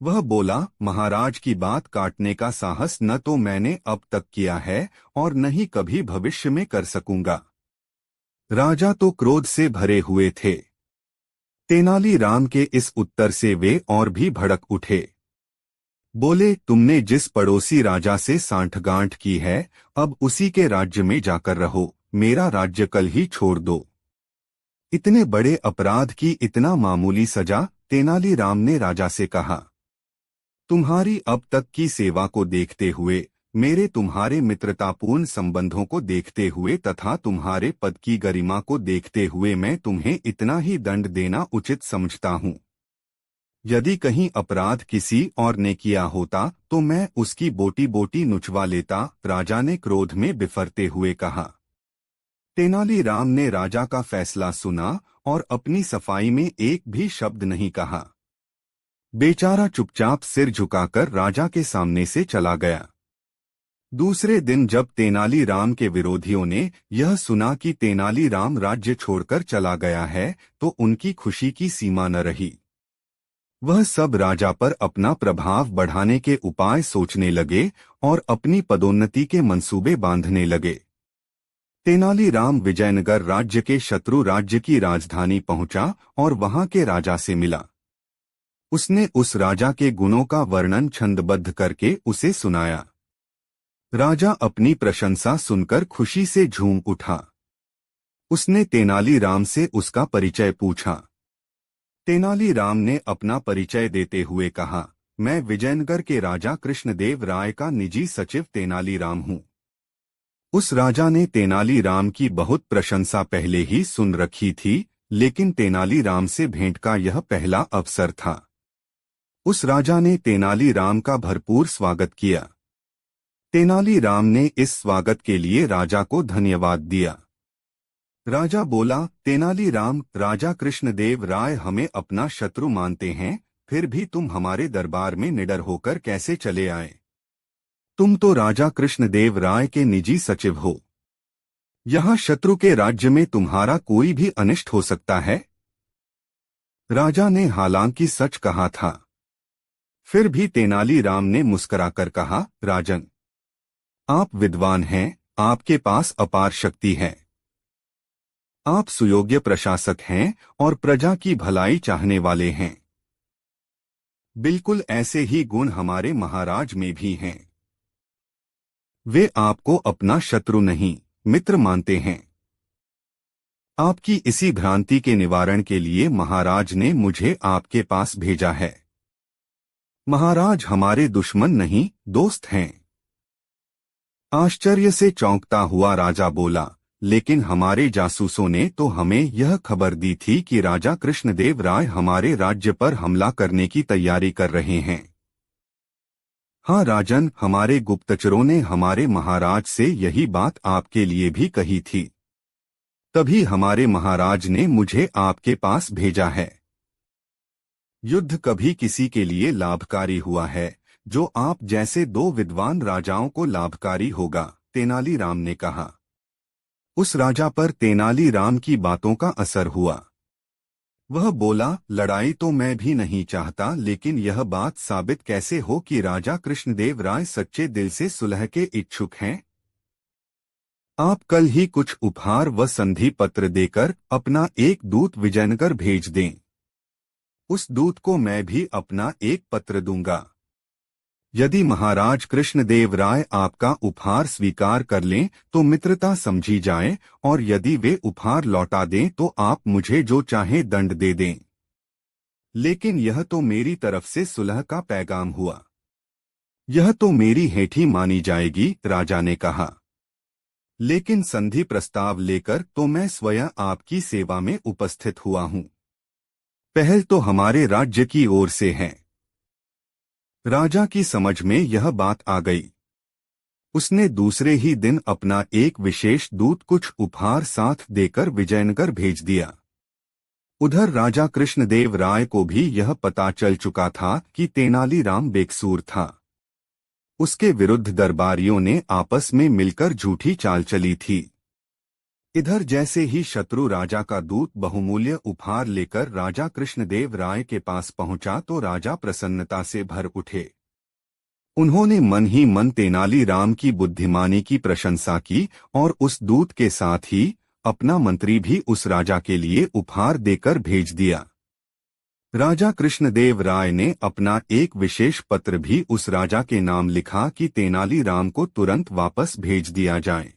वह बोला, महाराज की बात काटने का साहस न तो मैंने अब तक किया है और न ही कभी भविष्य में कर सकूंगा। राजा तो क्रोध से भरे हुए थे। तेनालीराम के इस उत्तर से वे और भी भड़क उठे। बोले, तुमने जिस पड़ोसी राजा से सांठगांठ की है अब उसी के राज्य में जाकर रहो, मेरा राज्य कल ही छोड़ दो। इतने बड़े अपराध की इतना मामूली सजा? तेनालीराम ने राजा से कहा। तुम्हारी अब तक की सेवा को देखते हुए, मेरे तुम्हारे मित्रतापूर्ण संबंधों को देखते हुए तथा तुम्हारे पद की गरिमा को देखते हुए मैं तुम्हें इतना ही दंड देना उचित समझता हूँ। यदि कहीं अपराध किसी और ने किया होता तो मैं उसकी बोटी बोटी नुचवा लेता, राजा ने क्रोध में बिफरते हुए कहा। तेनालीराम ने राजा का फैसला सुना और अपनी सफाई में एक भी शब्द नहीं कहा। बेचारा चुपचाप सिर झुकाकर राजा के सामने से चला गया। दूसरे दिन जब तेनालीराम के विरोधियों ने यह सुना कि तेनालीराम राज्य छोड़कर चला गया है तो उनकी खुशी की सीमा न रही। वह सब राजा पर अपना प्रभाव बढ़ाने के उपाय सोचने लगे और अपनी पदोन्नति के मंसूबे बांधने लगे। तेनालीराम विजयनगर राज्य के शत्रु राज्य की राजधानी पहुंचा और वहां के राजा से मिला। उसने उस राजा के गुणों का वर्णन छंदबद्ध करके उसे सुनाया। राजा अपनी प्रशंसा सुनकर खुशी से झूम उठा। उसने तेनालीराम से उसका परिचय पूछा। तेनालीराम ने अपना परिचय देते हुए कहा, मैं विजयनगर के राजा कृष्णदेव राय का निजी सचिव तेनालीराम हूँ। उस राजा ने तेनालीराम की बहुत प्रशंसा पहले ही सुन रखी थी, लेकिन तेनालीराम से भेंट का यह पहला अवसर था। उस राजा ने तेनालीराम का भरपूर स्वागत किया। तेनालीराम ने इस स्वागत के लिए राजा को धन्यवाद दिया। राजा बोला, तेनालीराम, राजा कृष्णदेव राय हमें अपना शत्रु मानते हैं, फिर भी तुम हमारे दरबार में निडर होकर कैसे चले आए? तुम तो राजा कृष्णदेव राय के निजी सचिव हो। यहाँ शत्रु के राज्य में तुम्हारा कोई भी अनिष्ट हो सकता है। राजा ने हालांकि सच कहा था, फिर भी तेनालीराम ने मुस्कुराकर कहा, राजन, आप विद्वान हैं, आपके पास अपार शक्ति है। आप सुयोग्य प्रशासक हैं और प्रजा की भलाई चाहने वाले हैं। बिल्कुल ऐसे ही गुण हमारे महाराज में भी हैं। वे आपको अपना शत्रु नहीं, मित्र मानते हैं। आपकी इसी भ्रांति के निवारण के लिए महाराज ने मुझे आपके पास भेजा है। महाराज हमारे दुश्मन नहीं, दोस्त हैं। आश्चर्य से चौंकता हुआ राजा बोला, लेकिन हमारे जासूसों ने तो हमें यह खबर दी थी कि राजा कृष्णदेव राय हमारे राज्य पर हमला करने की तैयारी कर रहे हैं। हाँ राजन, हमारे गुप्तचरों ने हमारे महाराज से यही बात आपके लिए भी कही थी। तभी हमारे महाराज ने मुझे आपके पास भेजा है। युद्ध कभी किसी के लिए लाभकारी हुआ है, जो आप जैसे दो विद्वान राजाओं को लाभकारी होगा, तेनालीराम ने कहा। उस राजा पर तेनालीराम की बातों का असर हुआ। वह बोला, लड़ाई तो मैं भी नहीं चाहता, लेकिन यह बात साबित कैसे हो कि राजा कृष्णदेव राय सच्चे दिल से सुलह के इच्छुक हैं? आप कल ही कुछ उपहार व संधि पत्र देकर अपना एक दूत विजयनगर भेज दें। उस दूत को मैं भी अपना एक पत्र दूंगा। यदि महाराज कृष्णदेव राय आपका उपहार स्वीकार कर लें तो मित्रता समझी जाए, और यदि वे उपहार लौटा दें तो आप मुझे जो चाहे दंड दे दें। लेकिन यह तो मेरी तरफ से सुलह का पैगाम हुआ। यह तो मेरी हेठी मानी जाएगी, राजा ने कहा। लेकिन संधि प्रस्ताव लेकर तो मैं स्वयं आपकी सेवा में उपस्थित हुआ हूं। पहल तो हमारे राज्य की ओर से है। राजा की समझ में यह बात आ गई। उसने दूसरे ही दिन अपना एक विशेष दूत कुछ उपहार साथ देकर विजयनगर भेज दिया। उधर राजा कृष्णदेव राय को भी यह पता चल चुका था कि तेनालीराम बेकसूर था। उसके विरुद्ध दरबारियों ने आपस में मिलकर झूठी चाल चली थी। इधर जैसे ही शत्रु राजा का दूत बहुमूल्य उपहार लेकर राजा कृष्णदेव राय के पास पहुंचा तो राजा प्रसन्नता से भर उठे। उन्होंने मन ही मन तेनालीराम की बुद्धिमानी की प्रशंसा की और उस दूत के साथ ही अपना मंत्री भी उस राजा के लिए उपहार देकर भेज दिया। राजा कृष्णदेव राय ने अपना एक विशेष पत्र भी उस राजा के नाम लिखा कि तेनालीराम को तुरंत वापस भेज दिया जाए।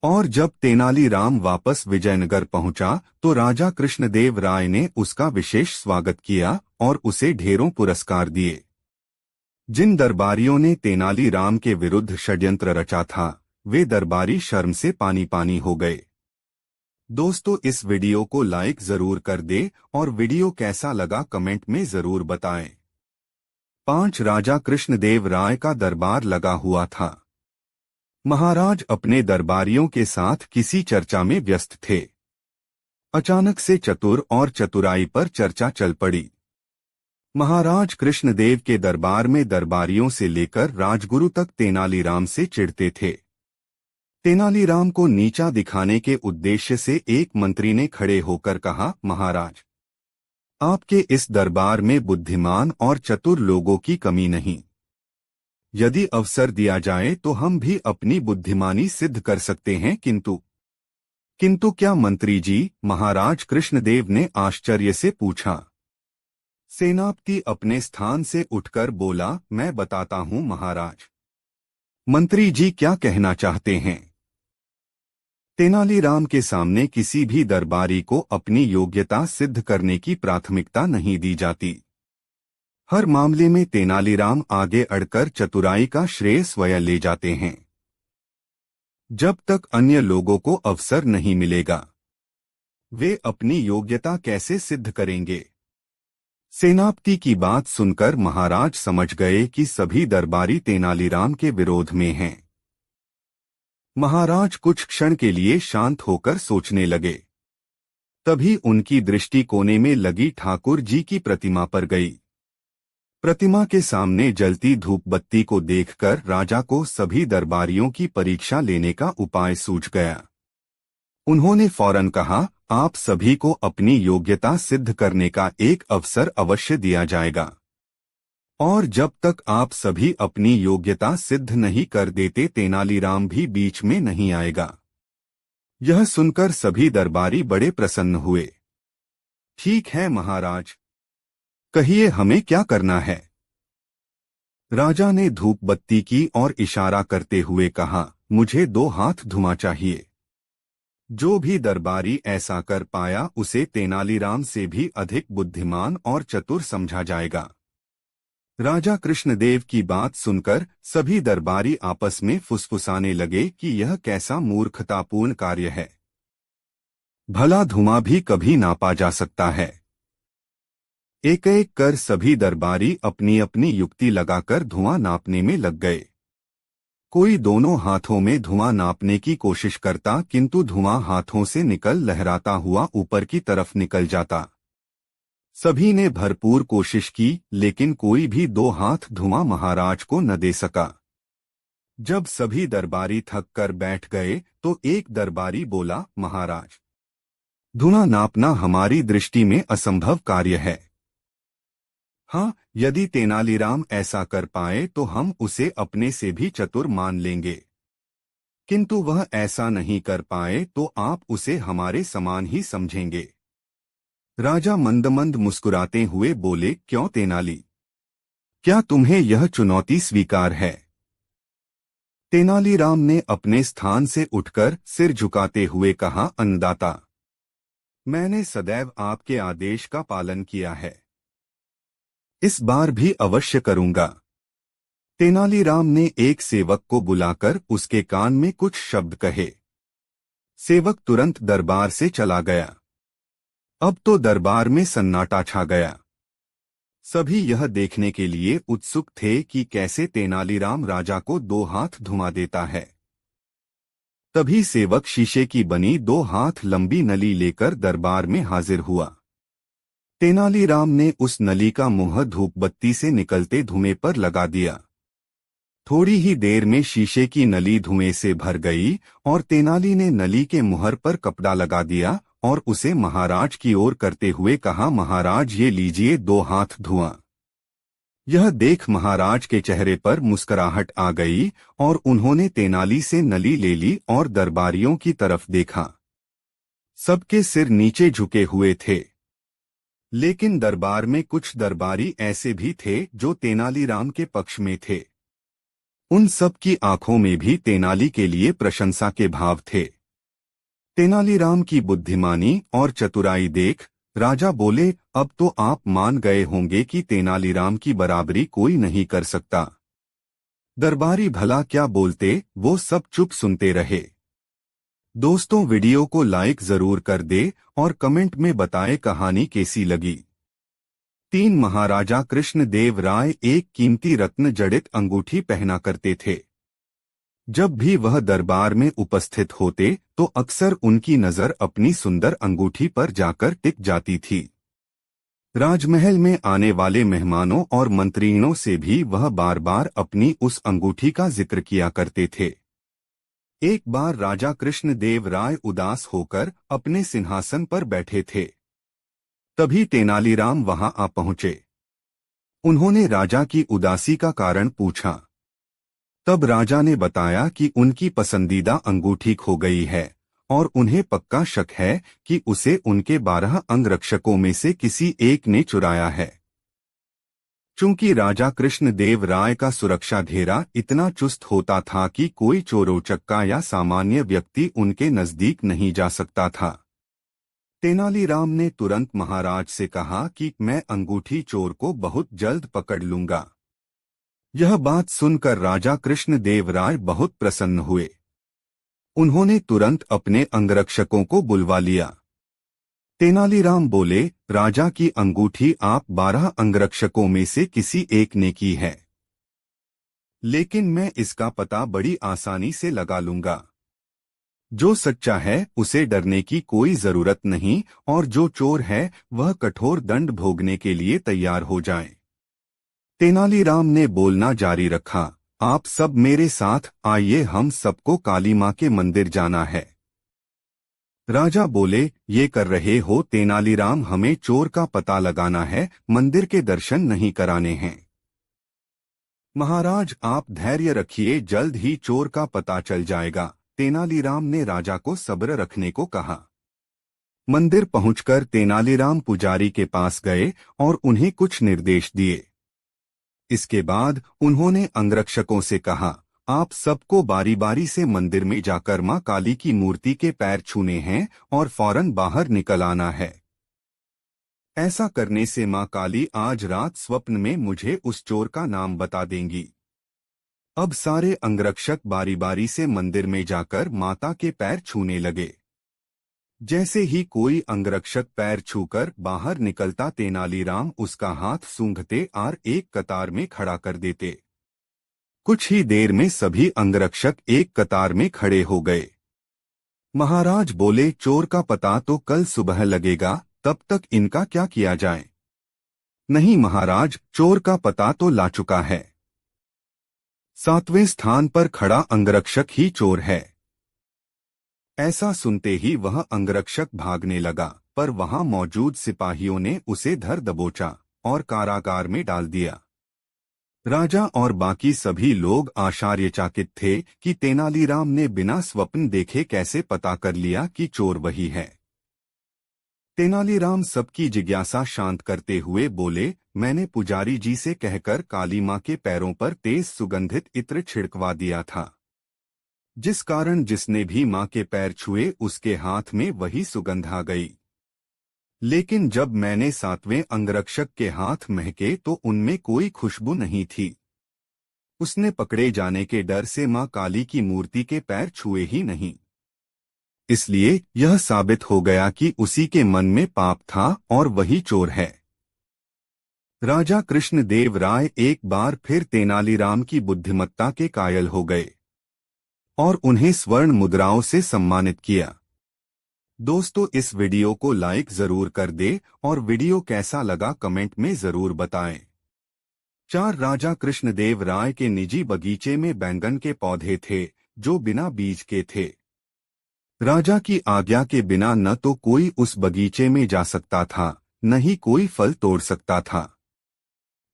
और जब तेनालीराम वापस विजयनगर पहुंचा तो राजा कृष्णदेव राय ने उसका विशेष स्वागत किया और उसे ढेरों पुरस्कार दिए। जिन दरबारियों ने तेनालीराम के विरुद्ध षड्यंत्र रचा था, वे दरबारी शर्म से पानी पानी हो गए। दोस्तों, इस वीडियो को लाइक जरूर कर दे और वीडियो कैसा लगा कमेंट में जरूर बताएं। 5 राजा कृष्णदेव राय का दरबार लगा हुआ था। महाराज अपने दरबारियों के साथ किसी चर्चा में व्यस्त थे। अचानक से चतुर और चतुराई पर चर्चा चल पड़ी। महाराज कृष्णदेव के दरबार में दरबारियों से लेकर राजगुरु तक तेनालीराम से चिढ़ते थे। तेनालीराम को नीचा दिखाने के उद्देश्य से एक मंत्री ने खड़े होकर कहा, महाराज, आपके इस दरबार में बुद्धिमान और चतुर लोगों की कमी नहीं। यदि अवसर दिया जाए तो हम भी अपनी बुद्धिमानी सिद्ध कर सकते हैं, किंतु क्या मंत्री जी? महाराज कृष्णदेव ने आश्चर्य से पूछा। सेनापति अपने स्थान से उठकर बोला, मैं बताता हूं महाराज। मंत्री जी क्या कहना चाहते हैं? तेनालीराम के सामने किसी भी दरबारी को अपनी योग्यता सिद्ध करने की प्राथमिकता नहीं दी जाती। हर मामले में तेनालीराम आगे अड़कर चतुराई का श्रेय स्वयं ले जाते हैं। जब तक अन्य लोगों को अवसर नहीं मिलेगा, वे अपनी योग्यता कैसे सिद्ध करेंगे? सेनापति की बात सुनकर महाराज समझ गए कि सभी दरबारी तेनालीराम के विरोध में हैं। महाराज कुछ क्षण के लिए शांत होकर सोचने लगे। तभी उनकी दृष्टि कोने में लगी ठाकुर जी की प्रतिमा पर गई। प्रतिमा के सामने जलती धूप बत्ती को देखकर राजा को सभी दरबारियों की परीक्षा लेने का उपाय सूझ गया। उन्होंने फौरन कहा, आप सभी को अपनी योग्यता सिद्ध करने का एक अवसर अवश्य दिया जाएगा, और जब तक आप सभी अपनी योग्यता सिद्ध नहीं कर देते तेनालीराम भी बीच में नहीं आएगा। यह सुनकर सभी दरबारी बड़े प्रसन्न हुए। ठीक है महाराज, कहिए हमें क्या करना है? राजा ने धूप बत्ती की और इशारा करते हुए कहा, मुझे 2 हाथ धुआं चाहिए। जो भी दरबारी ऐसा कर पाया उसे तेनालीराम से भी अधिक बुद्धिमान और चतुर समझा जाएगा। राजा कृष्णदेव की बात सुनकर सभी दरबारी आपस में फुसफुसाने लगे कि यह कैसा मूर्खतापूर्ण कार्य है। भला धुआं भी कभी नापा जा सकता है। एक एक कर सभी दरबारी अपनी अपनी युक्ति लगाकर धुआं नापने में लग गए। कोई दोनों हाथों में धुआं नापने की कोशिश करता, किंतु धुआं हाथों से निकल लहराता हुआ ऊपर की तरफ निकल जाता। सभी ने भरपूर कोशिश की, लेकिन कोई भी 2 हाथ धुआं महाराज को न दे सका। जब सभी दरबारी थक कर बैठ गए तो एक दरबारी बोला, महाराज, धुआं नापना हमारी दृष्टि में असंभव कार्य है। हाँ, यदि तेनालीराम ऐसा कर पाए तो हम उसे अपने से भी चतुर मान लेंगे, किंतु वह ऐसा नहीं कर पाए तो आप उसे हमारे समान ही समझेंगे। राजा मंद मंद मुस्कुराते हुए बोले, क्यों तेनाली, क्या तुम्हें यह चुनौती स्वीकार है? तेनालीराम ने अपने स्थान से उठकर सिर झुकाते हुए कहा, अन्नदाता, मैंने सदैव आपके आदेश का पालन किया है, इस बार भी अवश्य करूंगा। तेनालीराम ने एक सेवक को बुलाकर उसके कान में कुछ शब्द कहे। सेवक तुरंत दरबार से चला गया। अब तो दरबार में सन्नाटा छा गया। सभी यह देखने के लिए उत्सुक थे कि कैसे तेनालीराम राजा को 2 हाथ धुआं देता है। तभी सेवक शीशे की बनी 2 हाथ लंबी नली लेकर दरबार में हाजिर हुआ। तेनालीराम ने उस नली का मुंह धूप बत्ती से निकलते धुएं पर लगा दिया। थोड़ी ही देर में शीशे की नली धुएं से भर गई और तेनाली ने नली के मुहर पर कपड़ा लगा दिया और उसे महाराज की ओर करते हुए कहा, महाराज ये लीजिए 2 हाथ धुआं। यह देख महाराज के चेहरे पर मुस्कुराहट आ गई और उन्होंने तेनाली से नली ले ली और दरबारियों की तरफ देखा। सबके सिर नीचे झुके हुए थे, लेकिन दरबार में कुछ दरबारी ऐसे भी थे जो तेनालीराम के पक्ष में थे। उन सब की आंखों में भी तेनाली के लिए प्रशंसा के भाव थे। तेनालीराम की बुद्धिमानी और चतुराई देख राजा बोले, अब तो आप मान गए होंगे कि तेनालीराम की बराबरी कोई नहीं कर सकता। दरबारी भला क्या बोलते, वो सब चुप सुनते रहे। दोस्तों, वीडियो को लाइक जरूर कर दे और कमेंट में बताएं कहानी कैसी लगी। 3 महाराजा कृष्णदेव राय एक कीमती रत्न जड़ित अंगूठी पहना करते थे। जब भी वह दरबार में उपस्थित होते तो अक्सर उनकी नजर अपनी सुंदर अंगूठी पर जाकर टिक जाती थी। राजमहल में आने वाले मेहमानों और मंत्रियों से भी वह बार बार अपनी उस अंगूठी का जिक्र किया करते थे। एक बार राजा कृष्णदेव राय उदास होकर अपने सिंहासन पर बैठे थे। तभी तेनालीराम वहां आ पहुंचे। उन्होंने राजा की उदासी का कारण पूछा। तब राजा ने बताया कि उनकी पसंदीदा अंगूठी खो गई है और उन्हें पक्का शक है कि उसे उनके 12 अंगरक्षकों में से किसी एक ने चुराया है। चूंकि राजा कृष्णदेव राय का सुरक्षा घेरा इतना चुस्त होता था कि कोई चोरोचक्का या सामान्य व्यक्ति उनके नजदीक नहीं जा सकता था। तेनालीराम ने तुरंत महाराज से कहा कि मैं अंगूठी चोर को बहुत जल्द पकड़ लूंगा। यह बात सुनकर राजा कृष्णदेव राय बहुत प्रसन्न हुए। उन्होंने तुरंत अपने अंगरक्षकों को बुलवा लिया। तेनालीराम बोले, राजा की अंगूठी आप 12 अंगरक्षकों में से किसी एक ने की है, लेकिन मैं इसका पता बड़ी आसानी से लगा लूंगा। जो सच्चा है उसे डरने की कोई जरूरत नहीं और जो चोर है वह कठोर दंड भोगने के लिए तैयार हो जाए। तेनालीराम ने बोलना जारी रखा, आप सब मेरे साथ आइए, हम सबको काली मां के मंदिर जाना है। राजा बोले, ये कर रहे हो तेनालीराम, हमें चोर का पता लगाना है, मंदिर के दर्शन नहीं कराने हैं। महाराज आप धैर्य रखिए, जल्द ही चोर का पता चल जाएगा। तेनालीराम ने राजा को सब्र रखने को कहा। मंदिर पहुंचकर तेनालीराम पुजारी के पास गए और उन्हें कुछ निर्देश दिए। इसके बाद उन्होंने अंगरक्षकों से कहा, आप सबको बारी बारी से मंदिर में जाकर मां काली की मूर्ति के पैर छूने हैं और फौरन बाहर निकल आना है। ऐसा करने से मां काली आज रात स्वप्न में मुझे उस चोर का नाम बता देंगी। अब सारे अंगरक्षक बारी बारी से मंदिर में जाकर माता के पैर छूने लगे। जैसे ही कोई अंगरक्षक पैर छूकर बाहर निकलता, तेनालीराम उसका हाथ सूंघते और एक कतार में खड़ा कर देते। कुछ ही देर में सभी अंगरक्षक एक कतार में खड़े हो गए। महाराज बोले, चोर का पता तो कल सुबह लगेगा, तब तक इनका क्या किया जाए? नहीं महाराज, चोर का पता तो ला चुका है। 7वें स्थान पर खड़ा अंगरक्षक ही चोर है। ऐसा सुनते ही वह अंगरक्षक भागने लगा, पर वहां मौजूद सिपाहियों ने उसे धर दबोचा और कारागार में डाल दिया। राजा और बाकी सभी लोग आश्चर्यचकित थे कि तेनालीराम ने बिना स्वप्न देखे कैसे पता कर लिया कि चोर वही है। तेनालीराम सबकी जिज्ञासा शांत करते हुए बोले, मैंने पुजारी जी से कहकर काली मां के पैरों पर तेज सुगंधित इत्र छिड़कवा दिया था, जिस कारण जिसने भी मां के पैर छुए उसके हाथ में वही सुगंध आ गई। लेकिन जब मैंने 7वें अंगरक्षक के हाथ महके तो उनमें कोई खुशबू नहीं थी। उसने पकड़े जाने के डर से मां काली की मूर्ति के पैर छुए ही नहीं। इसलिए यह साबित हो गया कि उसी के मन में पाप था और वही चोर है। राजा कृष्णदेव राय एक बार फिर तेनालीराम की बुद्धिमत्ता के कायल हो गए और उन्हें स्वर्ण मुद्राओं से सम्मानित किया। दोस्तों, इस वीडियो को लाइक जरूर कर दे और वीडियो कैसा लगा कमेंट में जरूर बताएं। 4 राजा कृष्णदेव राय के निजी बगीचे में बैंगन के पौधे थे जो बिना बीज के थे। राजा की आज्ञा के बिना न तो कोई उस बगीचे में जा सकता था, न ही कोई फल तोड़ सकता था।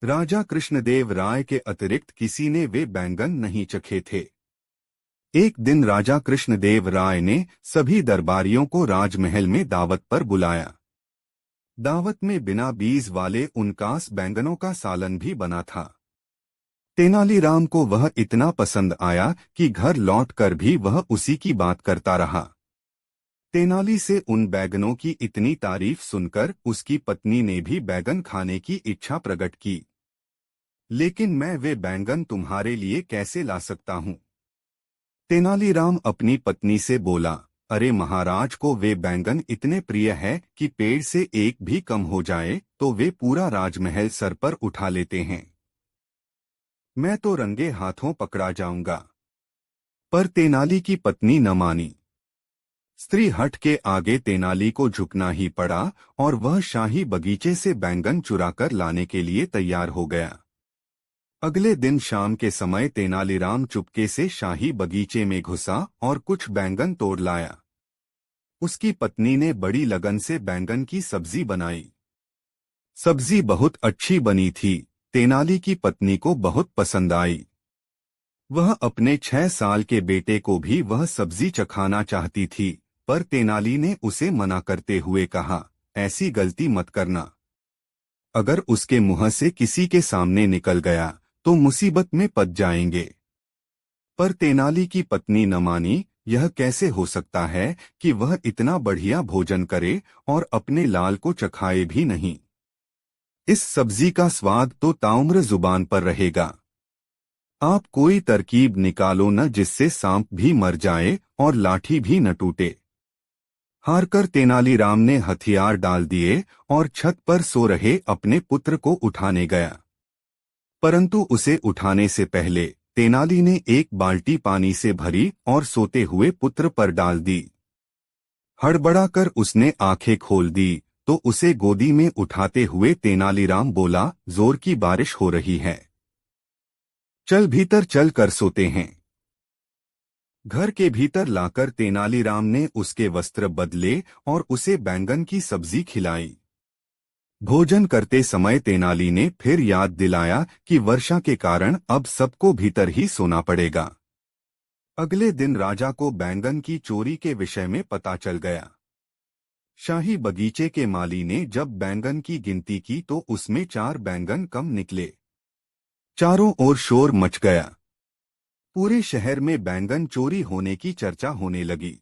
राजा कृष्णदेव राय के अतिरिक्त किसी ने वे बैंगन नहीं चखे थे। एक दिन राजा कृष्णदेव राय ने सभी दरबारियों को राजमहल में दावत पर बुलाया। दावत में बिना बीज वाले 49 बैंगनों का सालन भी बना था। तेनालीराम को वह इतना पसंद आया कि घर लौटकर भी वह उसी की बात करता रहा। तेनाली से उन बैंगनों की इतनी तारीफ सुनकर उसकी पत्नी ने भी बैंगन खाने की इच्छा प्रकट की। लेकिन मैं वे बैंगन तुम्हारे लिए कैसे ला सकता हूँ? तेनालीराम अपनी पत्नी से बोला, अरे महाराज को वे बैंगन इतने प्रिय है कि पेड़ से एक भी कम हो जाए तो वे पूरा राजमहल सर पर उठा लेते हैं। मैं तो रंगे हाथों पकड़ा जाऊंगा। पर तेनाली की पत्नी न मानी। स्त्री हट के आगे तेनाली को झुकना ही पड़ा और वह शाही बगीचे से बैंगन चुराकर लाने के लिए तैयार हो गया। अगले दिन शाम के समय तेनालीराम चुपके से शाही बगीचे में घुसा और कुछ बैंगन तोड़ लाया। उसकी पत्नी ने बड़ी लगन से बैंगन की सब्जी बनाई। सब्जी बहुत अच्छी बनी थी। तेनाली की पत्नी को बहुत पसंद आई। वह अपने 6 साल के बेटे को भी वह सब्जी चखाना चाहती थी, पर तेनाली ने उसे मना करते हुए कहा, ऐसी गलती मत करना। अगर उसके मुंह से किसी के सामने निकल गया तो मुसीबत में पड़ जाएंगे। पर तेनाली की पत्नी न मानी। यह कैसे हो सकता है कि वह इतना बढ़िया भोजन करे और अपने लाल को चखाए भी नहीं। इस सब्जी का स्वाद तो ताउम्र जुबान पर रहेगा। आप कोई तरकीब निकालो न जिससे सांप भी मर जाए और लाठी भी न टूटे। हारकर तेनालीराम ने हथियार डाल दिए और छत पर सो रहे अपने पुत्र को उठाने गया। परंतु उसे उठाने से पहले तेनाली ने एक बाल्टी पानी से भरी और सोते हुए पुत्र पर डाल दी। हड़बड़ाकर उसने आंखें खोल दी तो उसे गोदी में उठाते हुए तेनालीराम बोला, जोर की बारिश हो रही है, चल भीतर चल कर सोते हैं। घर के भीतर लाकर तेनालीराम ने उसके वस्त्र बदले और उसे बैंगन की सब्जी खिलाई। भोजन करते समय तेनाली ने फिर याद दिलाया कि वर्षा के कारण अब सबको भीतर ही सोना पड़ेगा। अगले दिन राजा को बैंगन की चोरी के विषय में पता चल गया। शाही बगीचे के माली ने जब बैंगन की गिनती की तो उसमें 4 बैंगन कम निकले। चारों ओर शोर मच गया। पूरे शहर में बैंगन चोरी होने की चर्चा होने लगी।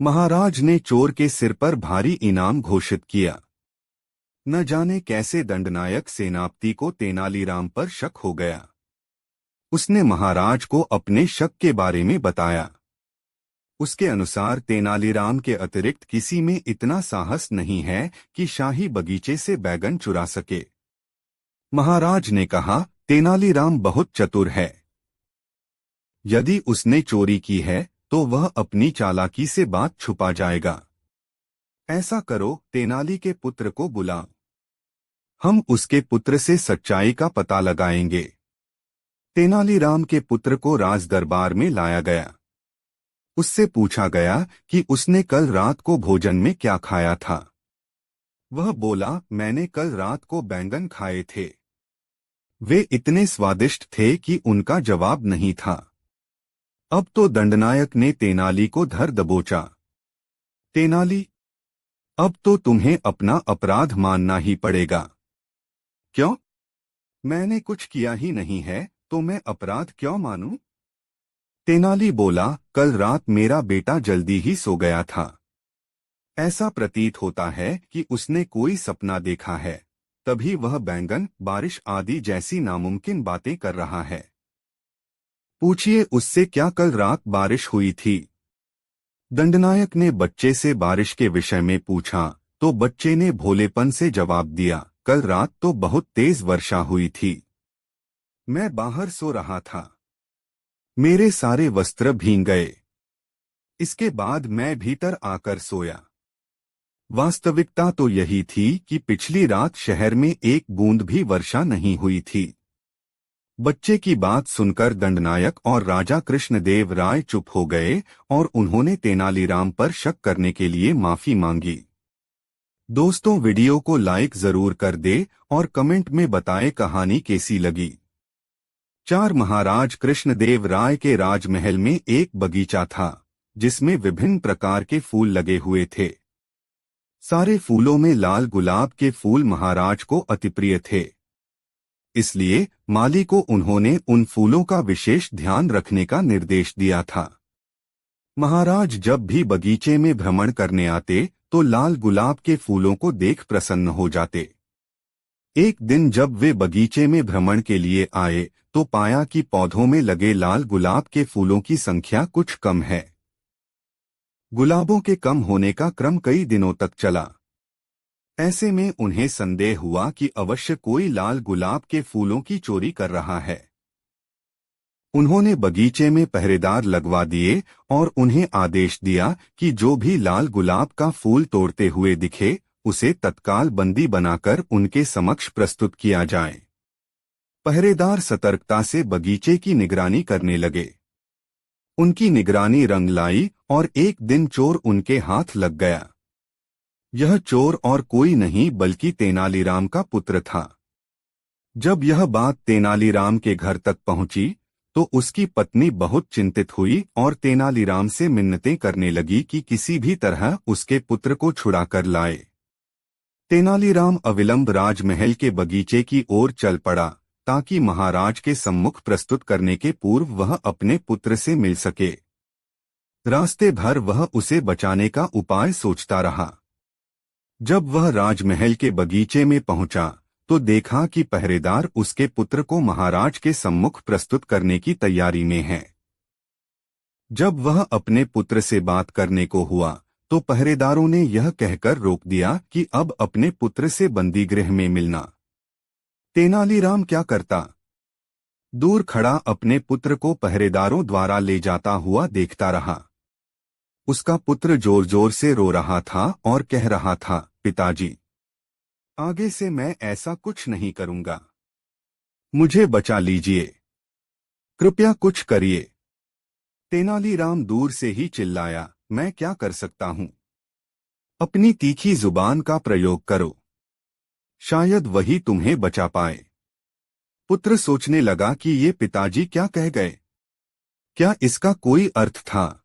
महाराज ने चोर के सिर पर भारी इनाम घोषित किया। न जाने कैसे दंडनायक सेनापति को तेनालीराम पर शक हो गया। उसने महाराज को अपने शक के बारे में बताया। उसके अनुसार तेनालीराम के अतिरिक्त किसी में इतना साहस नहीं है कि शाही बगीचे से बैंगन चुरा सके। महाराज ने कहा, तेनालीराम बहुत चतुर है। यदि उसने चोरी की है तो वह अपनी चालाकी से बात छुपा जाएगा। ऐसा करो, तेनाली के पुत्र को बुला। हम उसके पुत्र से सच्चाई का पता लगाएंगे। तेनालीराम के पुत्र को राज दरबार में लाया गया। उससे पूछा गया कि उसने कल रात को भोजन में क्या खाया था। वह बोला, मैंने कल रात को बैंगन खाए थे। वे इतने स्वादिष्ट थे कि उनका जवाब नहीं था। अब तो दंडनायक ने तेनाली को धर दबोचा। तेनाली, अब तो तुम्हें अपना अपराध मानना ही पड़ेगा। क्यों? मैंने कुछ किया ही नहीं है तो मैं अपराध क्यों मानूं? तेनाली बोला, कल रात मेरा बेटा जल्दी ही सो गया था। ऐसा प्रतीत होता है कि उसने कोई सपना देखा है, तभी वह बैंगन, बारिश आदि जैसी नामुमकिन बातें कर रहा है। पूछिए उससे क्या कल रात बारिश हुई थी। दंडनायक ने बच्चे से बारिश के विषय में पूछा तो बच्चे ने भोलेपन से जवाब दिया, कल रात तो बहुत तेज वर्षा हुई थी। मैं बाहर सो रहा था। मेरे सारे वस्त्र भीग गए। इसके बाद मैं भीतर आकर सोया। वास्तविकता तो यही थी कि पिछली रात शहर में एक बूंद भी वर्षा नहीं हुई थी। बच्चे की बात सुनकर दंडनायक और राजा कृष्णदेव राय चुप हो गए और उन्होंने तेनालीराम पर शक करने के लिए माफी मांगी। दोस्तों, वीडियो को लाइक जरूर कर दे और कमेंट में बताएं कहानी कैसी लगी। 4 महाराज कृष्णदेव राय के राजमहल में एक बगीचा था जिसमें विभिन्न प्रकार के फूल लगे हुए थे। सारे फूलों में लाल गुलाब के फूल महाराज को अति प्रिय थे। इसलिए माली को उन्होंने उन फूलों का विशेष ध्यान रखने का निर्देश दिया था। महाराज जब भी बगीचे में भ्रमण करने आते तो लाल गुलाब के फूलों को देख प्रसन्न हो जाते। एक दिन जब वे बगीचे में भ्रमण के लिए आए तो पाया कि पौधों में लगे लाल गुलाब के फूलों की संख्या कुछ कम है। गुलाबों के कम होने का क्रम कई दिनों तक चला। ऐसे में उन्हें संदेह हुआ कि अवश्य कोई लाल गुलाब के फूलों की चोरी कर रहा है। उन्होंने बगीचे में पहरेदार लगवा दिए और उन्हें आदेश दिया कि जो भी लाल गुलाब का फूल तोड़ते हुए दिखे उसे तत्काल बंदी बनाकर उनके समक्ष प्रस्तुत किया जाए। पहरेदार सतर्कता से बगीचे की निगरानी करने लगे। उनकी निगरानी रंग लाई और एक दिन चोर उनके हाथ लग गया। यह चोर और कोई नहीं बल्कि तेनालीराम का पुत्र था। जब यह बात तेनालीराम के घर तक पहुंची तो उसकी पत्नी बहुत चिंतित हुई और तेनालीराम से मिन्नतें करने लगी कि किसी भी तरह उसके पुत्र को छुड़ा कर लाए। तेनालीराम अविलंब राजमहल के बगीचे की ओर चल पड़ा ताकि महाराज के सम्मुख प्रस्तुत करने के पूर्व वह अपने पुत्र से मिल सके। रास्ते भर वह उसे बचाने का उपाय सोचता रहा। जब वह राजमहल के बगीचे में पहुंचा तो देखा कि पहरेदार उसके पुत्र को महाराज के सम्मुख प्रस्तुत करने की तैयारी में है। जब वह अपने पुत्र से बात करने को हुआ तो पहरेदारों ने यह कहकर रोक दिया कि अब अपने पुत्र से बंदीगृह में मिलना। तेनालीराम क्या करता? दूर खड़ा अपने पुत्र को पहरेदारों द्वारा ले जाता हुआ देखता रहा। उसका पुत्र जोर जोर से रो रहा था और कह रहा था, पिताजी, आगे से मैं ऐसा कुछ नहीं करूंगा। मुझे बचा लीजिए, कृपया कुछ करिए। तेनालीराम दूर से ही चिल्लाया, मैं क्या कर सकता हूं? अपनी तीखी जुबान का प्रयोग करो, शायद वही तुम्हें बचा पाए। पुत्र सोचने लगा कि ये पिताजी क्या कह गए, क्या इसका कोई अर्थ था?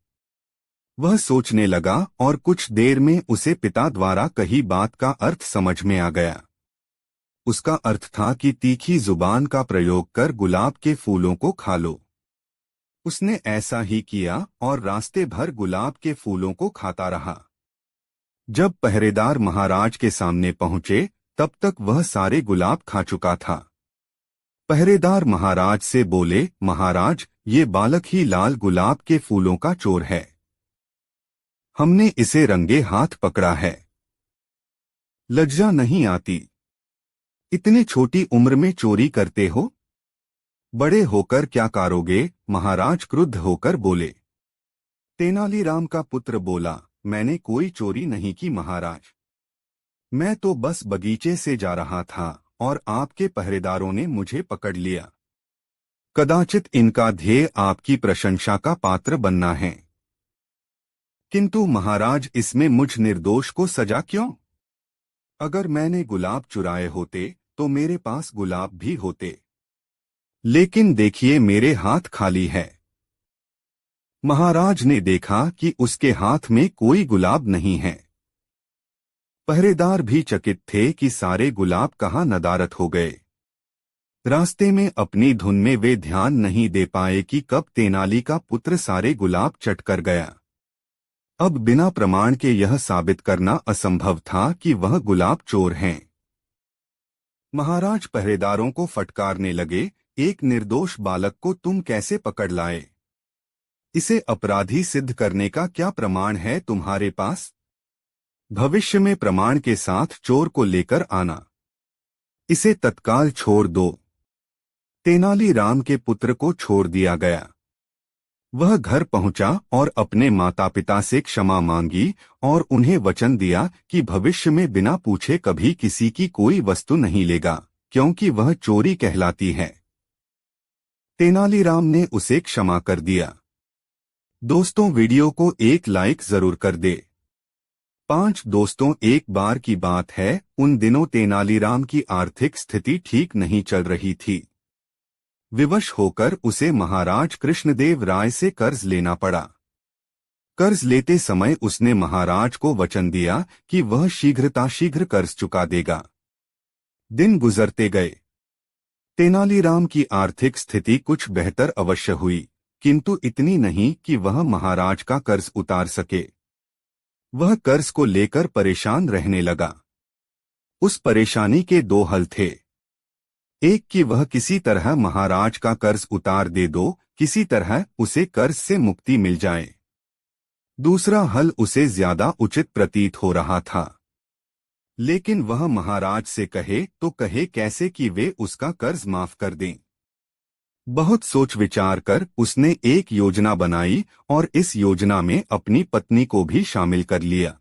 वह सोचने लगा और कुछ देर में उसे पिता द्वारा कही बात का अर्थ समझ में आ गया। उसका अर्थ था कि तीखी जुबान का प्रयोग कर गुलाब के फूलों को खा लो। उसने ऐसा ही किया और रास्ते भर गुलाब के फूलों को खाता रहा। जब पहरेदार महाराज के सामने पहुंचे तब तक वह सारे गुलाब खा चुका था। पहरेदार महाराज से बोले, महाराज, ये बालक ही लाल गुलाब के फूलों का चोर है। हमने इसे रंगे हाथ पकड़ा है। लज्जा नहीं आती? इतनी छोटी उम्र में चोरी करते हो? बड़े होकर क्या करोगे? महाराज क्रुद्ध होकर बोले। तेनालीराम का पुत्र बोला, मैंने कोई चोरी नहीं की महाराज। मैं तो बस बगीचे से जा रहा था और आपके पहरेदारों ने मुझे पकड़ लिया। कदाचित इनका ध्येय आपकी प्रशंसा का पात्र बनना है, किंतु महाराज इसमें मुझ निर्दोष को सजा क्यों? अगर मैंने गुलाब चुराए होते तो मेरे पास गुलाब भी होते, लेकिन देखिए मेरे हाथ खाली है। महाराज ने देखा कि उसके हाथ में कोई गुलाब नहीं है। पहरेदार भी चकित थे कि सारे गुलाब कहाँ नदारद हो गए। रास्ते में अपनी धुन में वे ध्यान नहीं दे पाए कि कब तेनाली का पुत्र सारे गुलाब चट कर गया। अब बिना प्रमाण के यह साबित करना असंभव था कि वह गुलाब चोर हैं। महाराज पहरेदारों को फटकारने लगे, एक निर्दोष बालक को तुम कैसे पकड़ लाए? इसे अपराधी सिद्ध करने का क्या प्रमाण है तुम्हारे पास? भविष्य में प्रमाण के साथ चोर को लेकर आना। इसे तत्काल छोड़ दो। तेनालीराम के पुत्र को छोड़ दिया गया। वह घर पहुंचा और अपने माता पिता से क्षमा मांगी और उन्हें वचन दिया कि भविष्य में बिना पूछे कभी किसी की कोई वस्तु नहीं लेगा, क्योंकि वह चोरी कहलाती है। तेनालीराम ने उसे क्षमा कर दिया। दोस्तों, वीडियो को एक लाइक जरूर कर दे। 5 दोस्तों, एक बार की बात है, उन दिनों तेनालीराम की आर्थिक स्थिति ठीक नहीं चल रही थी। विवश होकर उसे महाराज कृष्णदेव राय से कर्ज लेना पड़ा। कर्ज लेते समय उसने महाराज को वचन दिया कि वह शीघ्र कर्ज चुका देगा। दिन गुजरते गए। तेनालीराम की आर्थिक स्थिति कुछ बेहतर अवश्य हुई, किंतु इतनी नहीं कि वह महाराज का कर्ज उतार सके। वह कर्ज को लेकर परेशान रहने लगा। उस परेशानी के 2 हल थे। एक कि वह किसी तरह महाराज का कर्ज उतार दे दो, किसी तरह उसे कर्ज से मुक्ति मिल जाए। दूसरा हल उसे ज्यादा उचित प्रतीत हो रहा था। लेकिन वह महाराज से कहे तो कहे कैसे कि वे उसका कर्ज माफ कर दें। बहुत सोच विचार कर उसने एक योजना बनाई और इस योजना में अपनी पत्नी को भी शामिल कर लिया।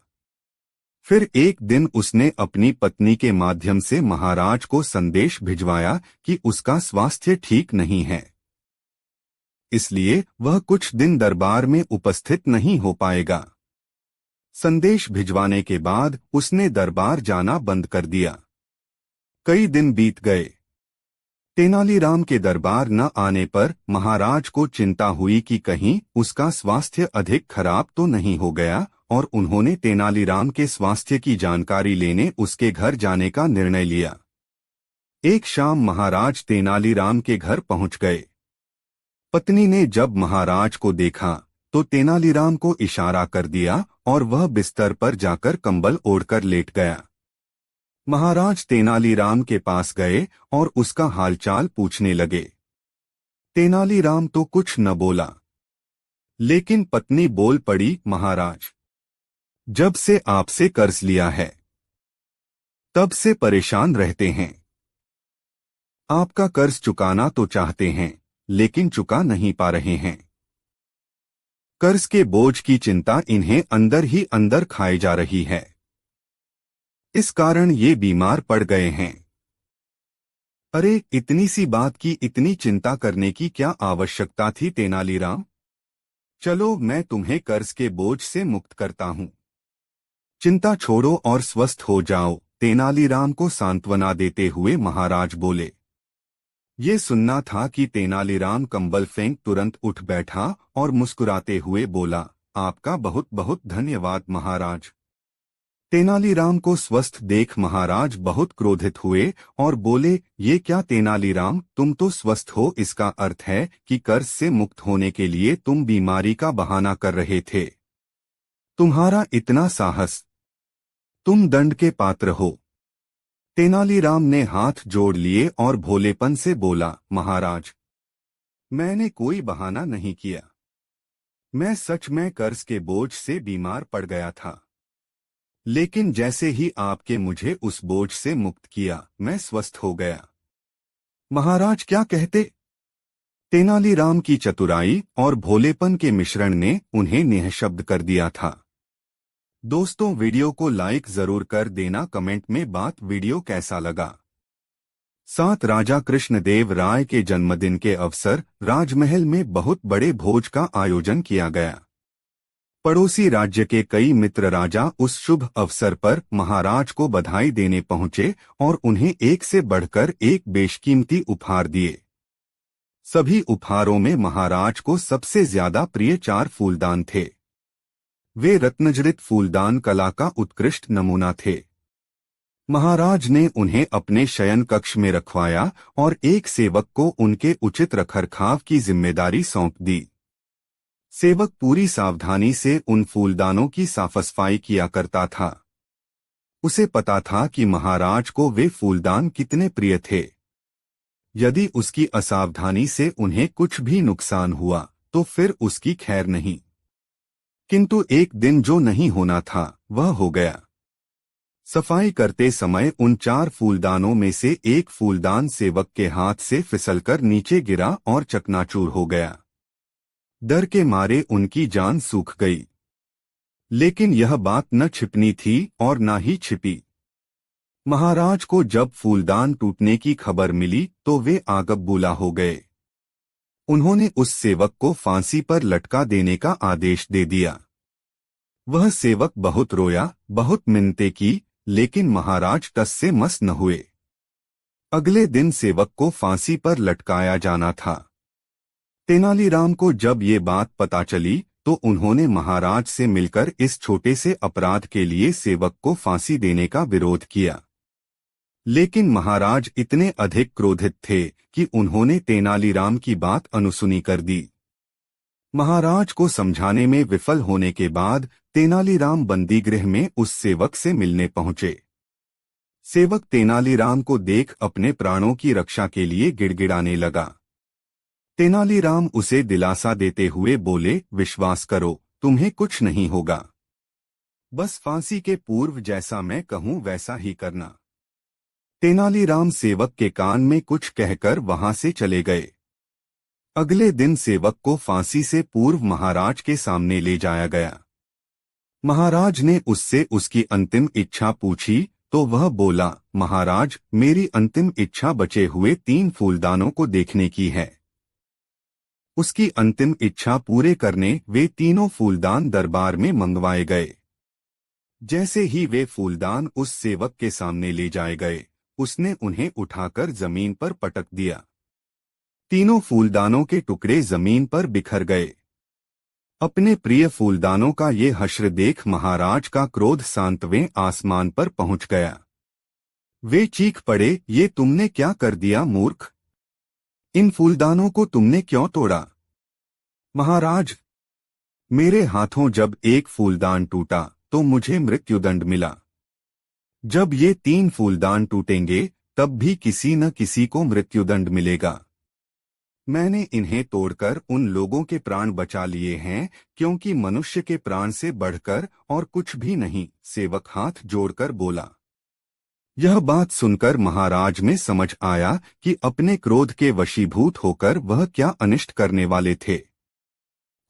फिर एक दिन उसने अपनी पत्नी के माध्यम से महाराज को संदेश भिजवाया कि उसका स्वास्थ्य ठीक नहीं है, इसलिए वह कुछ दिन दरबार में उपस्थित नहीं हो पाएगा। संदेश भिजवाने के बाद उसने दरबार जाना बंद कर दिया। कई दिन बीत गए। तेनालीराम के दरबार न आने पर महाराज को चिंता हुई कि कहीं उसका स्वास्थ्य अधिक खराब तो नहीं हो गया, और उन्होंने तेनालीराम के स्वास्थ्य की जानकारी लेने उसके घर जाने का निर्णय लिया। एक शाम महाराज तेनालीराम के घर पहुंच गए। पत्नी ने जब महाराज को देखा तो तेनालीराम को इशारा कर दिया और वह बिस्तर पर जाकर कंबल ओढ़कर लेट गया। महाराज तेनालीराम के पास गए और उसका हालचाल पूछने लगे। तेनालीराम तो कुछ न बोला, लेकिन पत्नी बोल पड़ी, महाराज, जब से आपसे कर्ज लिया है तब से परेशान रहते हैं। आपका कर्ज चुकाना तो चाहते हैं, लेकिन चुका नहीं पा रहे हैं। कर्ज के बोझ की चिंता इन्हें अंदर ही अंदर खाए जा रही है। इस कारण ये बीमार पड़ गए हैं। अरे, इतनी सी बात की इतनी चिंता करने की क्या आवश्यकता थी तेनालीराम? चलो, मैं तुम्हें कर्ज के बोझ से मुक्त करता हूँ। चिंता छोड़ो और स्वस्थ हो जाओ, तेनालीराम को सांत्वना देते हुए महाराज बोले। ये सुनना था कि तेनालीराम कंबल फेंक तुरंत उठ बैठा और मुस्कुराते हुए बोला, आपका बहुत बहुत धन्यवाद महाराज। तेनालीराम को स्वस्थ देख महाराज बहुत क्रोधित हुए और बोले, ये क्या तेनालीराम, तुम तो स्वस्थ हो, इसका अर्थ है कि कर्ज से मुक्त होने के लिए तुम बीमारी का बहाना कर रहे थे। तुम्हारा इतना साहस, तुम दंड के पात्र हो। तेनालीराम ने हाथ जोड़ लिए और भोलेपन से बोला, महाराज, मैंने कोई बहाना नहीं किया। मैं सच में कर्ज के बोझ से बीमार पड़ गया था, लेकिन जैसे ही आपके मुझे उस बोझ से मुक्त किया, मैं स्वस्थ हो गया। महाराज क्या कहते? तेनालीराम की चतुराई और भोलेपन के मिश्रण ने उन्हें निःशब्द कर दिया था। दोस्तों, वीडियो को लाइक जरूर कर देना, कमेंट में बात वीडियो कैसा लगा। साथ राजा कृष्णदेव राय के जन्मदिन के अवसर राजमहल में बहुत बड़े भोज का आयोजन किया गया। पड़ोसी राज्य के कई मित्र राजा उस शुभ अवसर पर महाराज को बधाई देने पहुंचे और उन्हें एक से बढ़कर एक बेशकीमती उपहार दिए। सभी उपहारों में महाराज को सबसे ज्यादा प्रिय 4 फूलदान थे। वे रत्नजड़ित फूलदान कला का उत्कृष्ट नमूना थे। महाराज ने उन्हें अपने शयन कक्ष में रखवाया और एक सेवक को उनके उचित रखरखाव की जिम्मेदारी सौंप दी। सेवक पूरी सावधानी से उन फूलदानों की साफ-सफाई किया करता था। उसे पता था कि महाराज को वे फूलदान कितने प्रिय थे। यदि उसकी असावधानी से उन्हें कुछ भी नुकसान हुआ तो फिर उसकी खैर नहीं। किंतु एक दिन जो नहीं होना था वह हो गया। सफाई करते समय उन 4 फूलदानों में से एक फूलदान सेवक के हाथ से फिसलकर नीचे गिरा और चकनाचूर हो गया। डर के मारे उनकी जान सूख गई। लेकिन यह बात न छिपनी थी और न ही छिपी। महाराज को जब फूलदान टूटने की खबर मिली तो वे आगबबूला हो गए। उन्होंने उस सेवक को फांसी पर लटका देने का आदेश दे दिया। वह सेवक बहुत रोया, बहुत मिन्नतें की, लेकिन महाराज टस से मस न हुए। अगले दिन सेवक को फांसी पर लटकाया जाना था। तेनालीराम को जब ये बात पता चली तो उन्होंने महाराज से मिलकर इस छोटे से अपराध के लिए सेवक को फांसी देने का विरोध किया। लेकिन महाराज इतने अधिक क्रोधित थे कि उन्होंने तेनालीराम की बात अनसुनी कर दी। महाराज को समझाने में विफल होने के बाद तेनालीराम बंदीगृह में उस सेवक से मिलने पहुंचे। सेवक तेनालीराम को देख अपने प्राणों की रक्षा के लिए गिड़गिड़ाने लगा। तेनालीराम उसे दिलासा देते हुए बोले, विश्वास करो, तुम्हें कुछ नहीं होगा। बस फांसी के पूर्व जैसा मैं कहूं वैसा ही करना। तेनालीराम सेवक के कान में कुछ कहकर वहां से चले गए। अगले दिन सेवक को फांसी से पूर्व महाराज के सामने ले जाया गया। महाराज ने उससे उसकी अंतिम इच्छा पूछी तो वह बोला, महाराज, मेरी अंतिम इच्छा बचे हुए 3 फूलदानों को देखने की है। उसकी अंतिम इच्छा पूरे करने वे तीनों फूलदान दरबार में मंगवाए गए। जैसे ही वे फूलदान उस सेवक के सामने ले जाए गए, उसने उन्हें उठाकर जमीन पर पटक दिया। तीनों फूलदानों के टुकड़े जमीन पर बिखर गए। अपने प्रिय फूलदानों का ये हश्र देख महाराज का क्रोध सांतवें आसमान पर पहुंच गया। वे चीख पड़े, ये तुमने क्या कर दिया मूर्ख? इन फूलदानों को तुमने क्यों तोड़ा? महाराज, मेरे हाथों जब एक फूलदान टूटा तो मुझे मृत्युदंड मिला। जब ये 3 फूलदान टूटेंगे तब भी किसी न किसी को मृत्युदंड मिलेगा। मैंने इन्हें तोड़कर उन लोगों के प्राण बचा लिए हैं, क्योंकि मनुष्य के प्राण से बढ़कर और कुछ भी नहीं। सेवक हाथ जोड़कर बोला। यह बात सुनकर महाराज में समझ आया कि अपने क्रोध के वशीभूत होकर वह क्या अनिष्ट करने वाले थे।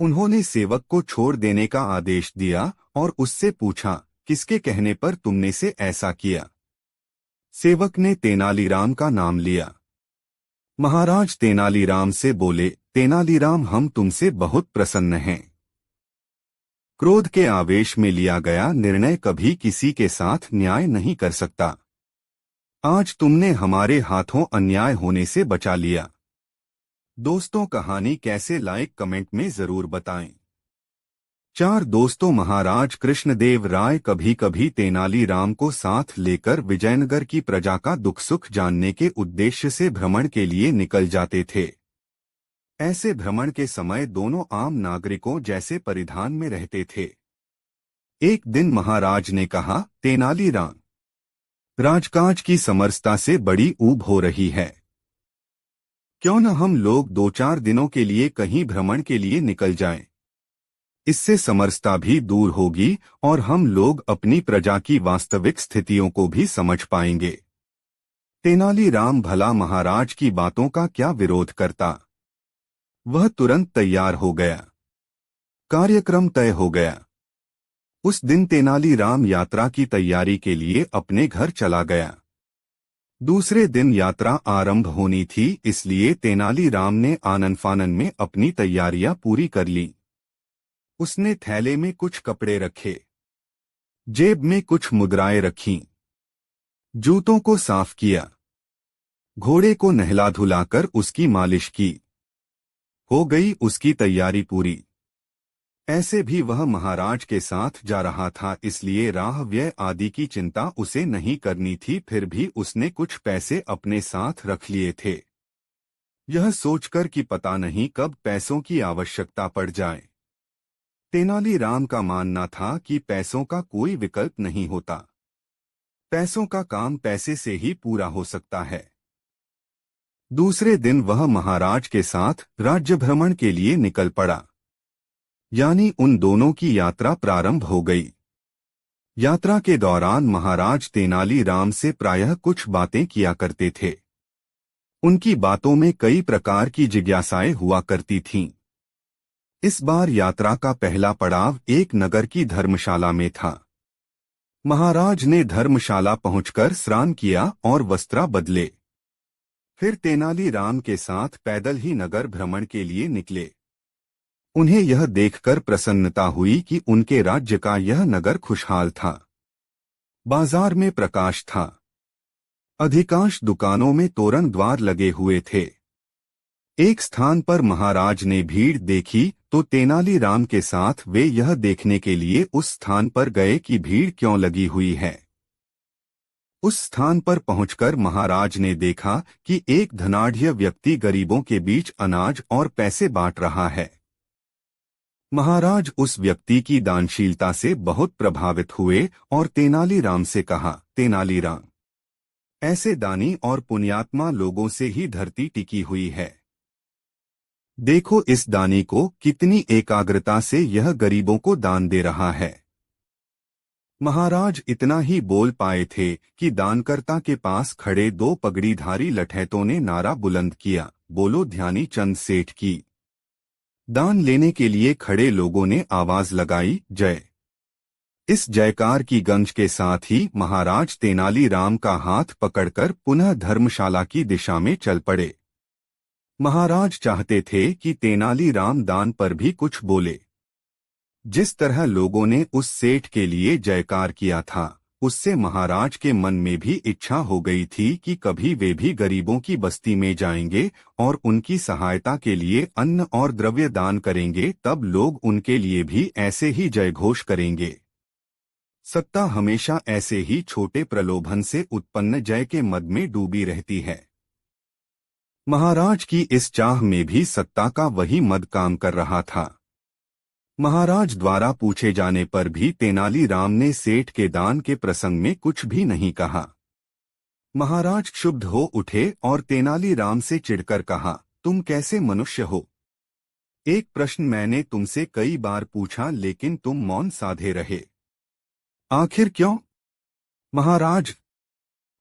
उन्होंने सेवक को छोड़ देने का आदेश दिया और उससे पूछा, किसके कहने पर तुमने से ऐसा किया? सेवक ने तेनालीराम का नाम लिया। महाराज तेनालीराम से बोले, तेनालीराम, हम तुमसे बहुत प्रसन्न हैं। क्रोध के आवेश में लिया गया निर्णय कभी किसी के साथ न्याय नहीं कर सकता। आज तुमने हमारे हाथों अन्याय होने से बचा लिया। दोस्तों, कहानी कैसे लाइक कमेंट में जरूर बताएं। 4 दोस्तों महाराज कृष्णदेव राय कभी कभी तेनालीराम को साथ लेकर विजयनगर की प्रजा का दुख सुख जानने के उद्देश्य से भ्रमण के लिए निकल जाते थे। ऐसे भ्रमण के समय दोनों आम नागरिकों जैसे परिधान में रहते थे। एक दिन महाराज ने कहा, तेनालीराम, राजकाज की समरसता से बड़ी ऊब हो रही है। क्यों न हम लोग 2-4 दिनों के लिए कहीं भ्रमण के लिए निकल जाएं? इससे समरसता भी दूर होगी और हम लोग अपनी प्रजा की वास्तविक स्थितियों को भी समझ पाएंगे। तेनालीराम भला महाराज की बातों का क्या विरोध करता। वह तुरंत तैयार हो गया। कार्यक्रम तय हो गया। उस दिन तेनालीराम यात्रा की तैयारी के लिए अपने घर चला गया। दूसरे दिन यात्रा आरंभ होनी थी, इसलिए तेनालीराम ने आनन फानन में अपनी तैयारियां पूरी कर ली। उसने थैले में कुछ कपड़े रखे, जेब में कुछ मुद्राएं रखीं, जूतों को साफ किया, घोड़े को नहला धुलाकर उसकी मालिश की। हो गई उसकी तैयारी पूरी। ऐसे भी वह महाराज के साथ जा रहा था, इसलिए राह व्यय आदि की चिंता उसे नहीं करनी थी। फिर भी उसने कुछ पैसे अपने साथ रख लिए थे, यह सोचकर कि पता नहीं कब पैसों की आवश्यकता पड़ जाए। तेनालीराम का मानना था कि पैसों का कोई विकल्प नहीं होता। पैसों का काम पैसे से ही पूरा हो सकता है। दूसरे दिन वह महाराज के साथ राज्य भ्रमण के लिए निकल पड़ा, यानी उन दोनों की यात्रा प्रारंभ हो गई। यात्रा के दौरान महाराज तेनालीराम से प्रायः कुछ बातें किया करते थे। उनकी बातों में कई प्रकार की जिज्ञासाएं हुआ करती थीं। इस बार यात्रा का पहला पड़ाव एक नगर की धर्मशाला में था। महाराज ने धर्मशाला पहुंचकर स्नान किया और वस्त्र बदले। फिर तेनालीराम के साथ पैदल ही नगर भ्रमण के लिए निकले। उन्हें यह देखकर प्रसन्नता हुई कि उनके राज्य का यह नगर खुशहाल था। बाजार में प्रकाश था। अधिकांश दुकानों में तोरण द्वार लगे हुए थे। एक स्थान पर महाराज ने भीड़ देखी तो तेनालीराम के साथ वे यह देखने के लिए उस स्थान पर गए कि भीड़ क्यों लगी हुई है। उस स्थान पर पहुंचकर महाराज ने देखा कि एक धनाढ्य व्यक्ति गरीबों के बीच अनाज और पैसे बांट रहा है। महाराज उस व्यक्ति की दानशीलता से बहुत प्रभावित हुए और तेनालीराम से कहा, तेनालीराम, ऐसे दानी और पुण्यात्मा लोगों से ही धरती टिकी हुई है। देखो इस दानी को, कितनी एकाग्रता से यह गरीबों को दान दे रहा है। महाराज इतना ही बोल पाए थे कि दानकर्ता के पास खड़े 2 पगड़ीधारी लठैतों ने नारा बुलंद किया, बोलो ध्यानी चंद सेठ की। दान लेने के लिए खड़े लोगों ने आवाज लगाई, जय। इस जयकार की गंज के साथ ही महाराज तेनालीराम का हाथ पकड़कर पुनः धर्मशाला की दिशा में चल पड़े। महाराज चाहते थे कि तेनालीराम दान पर भी कुछ बोले। जिस तरह लोगों ने उस सेठ के लिए जयकार किया था, उससे महाराज के मन में भी इच्छा हो गई थी कि कभी वे भी गरीबों की बस्ती में जाएंगे और उनकी सहायता के लिए अन्न और द्रव्य दान करेंगे, तब लोग उनके लिए भी ऐसे ही जयघोष करेंगे। सत्ता हमेशा ऐसे ही छोटे प्रलोभन से उत्पन्न जय के मद में डूबी रहती है। महाराज की इस चाह में भी सत्ता का वही मद काम कर रहा था। महाराज द्वारा पूछे जाने पर भी तेनालीराम ने सेठ के दान के प्रसंग में कुछ भी नहीं कहा। महाराज क्षुब्ध हो उठे और तेनालीराम से चिढ़कर कहा, तुम कैसे मनुष्य हो? एक प्रश्न मैंने तुमसे कई बार पूछा लेकिन तुम मौन साधे रहे। आखिर क्यों? महाराज,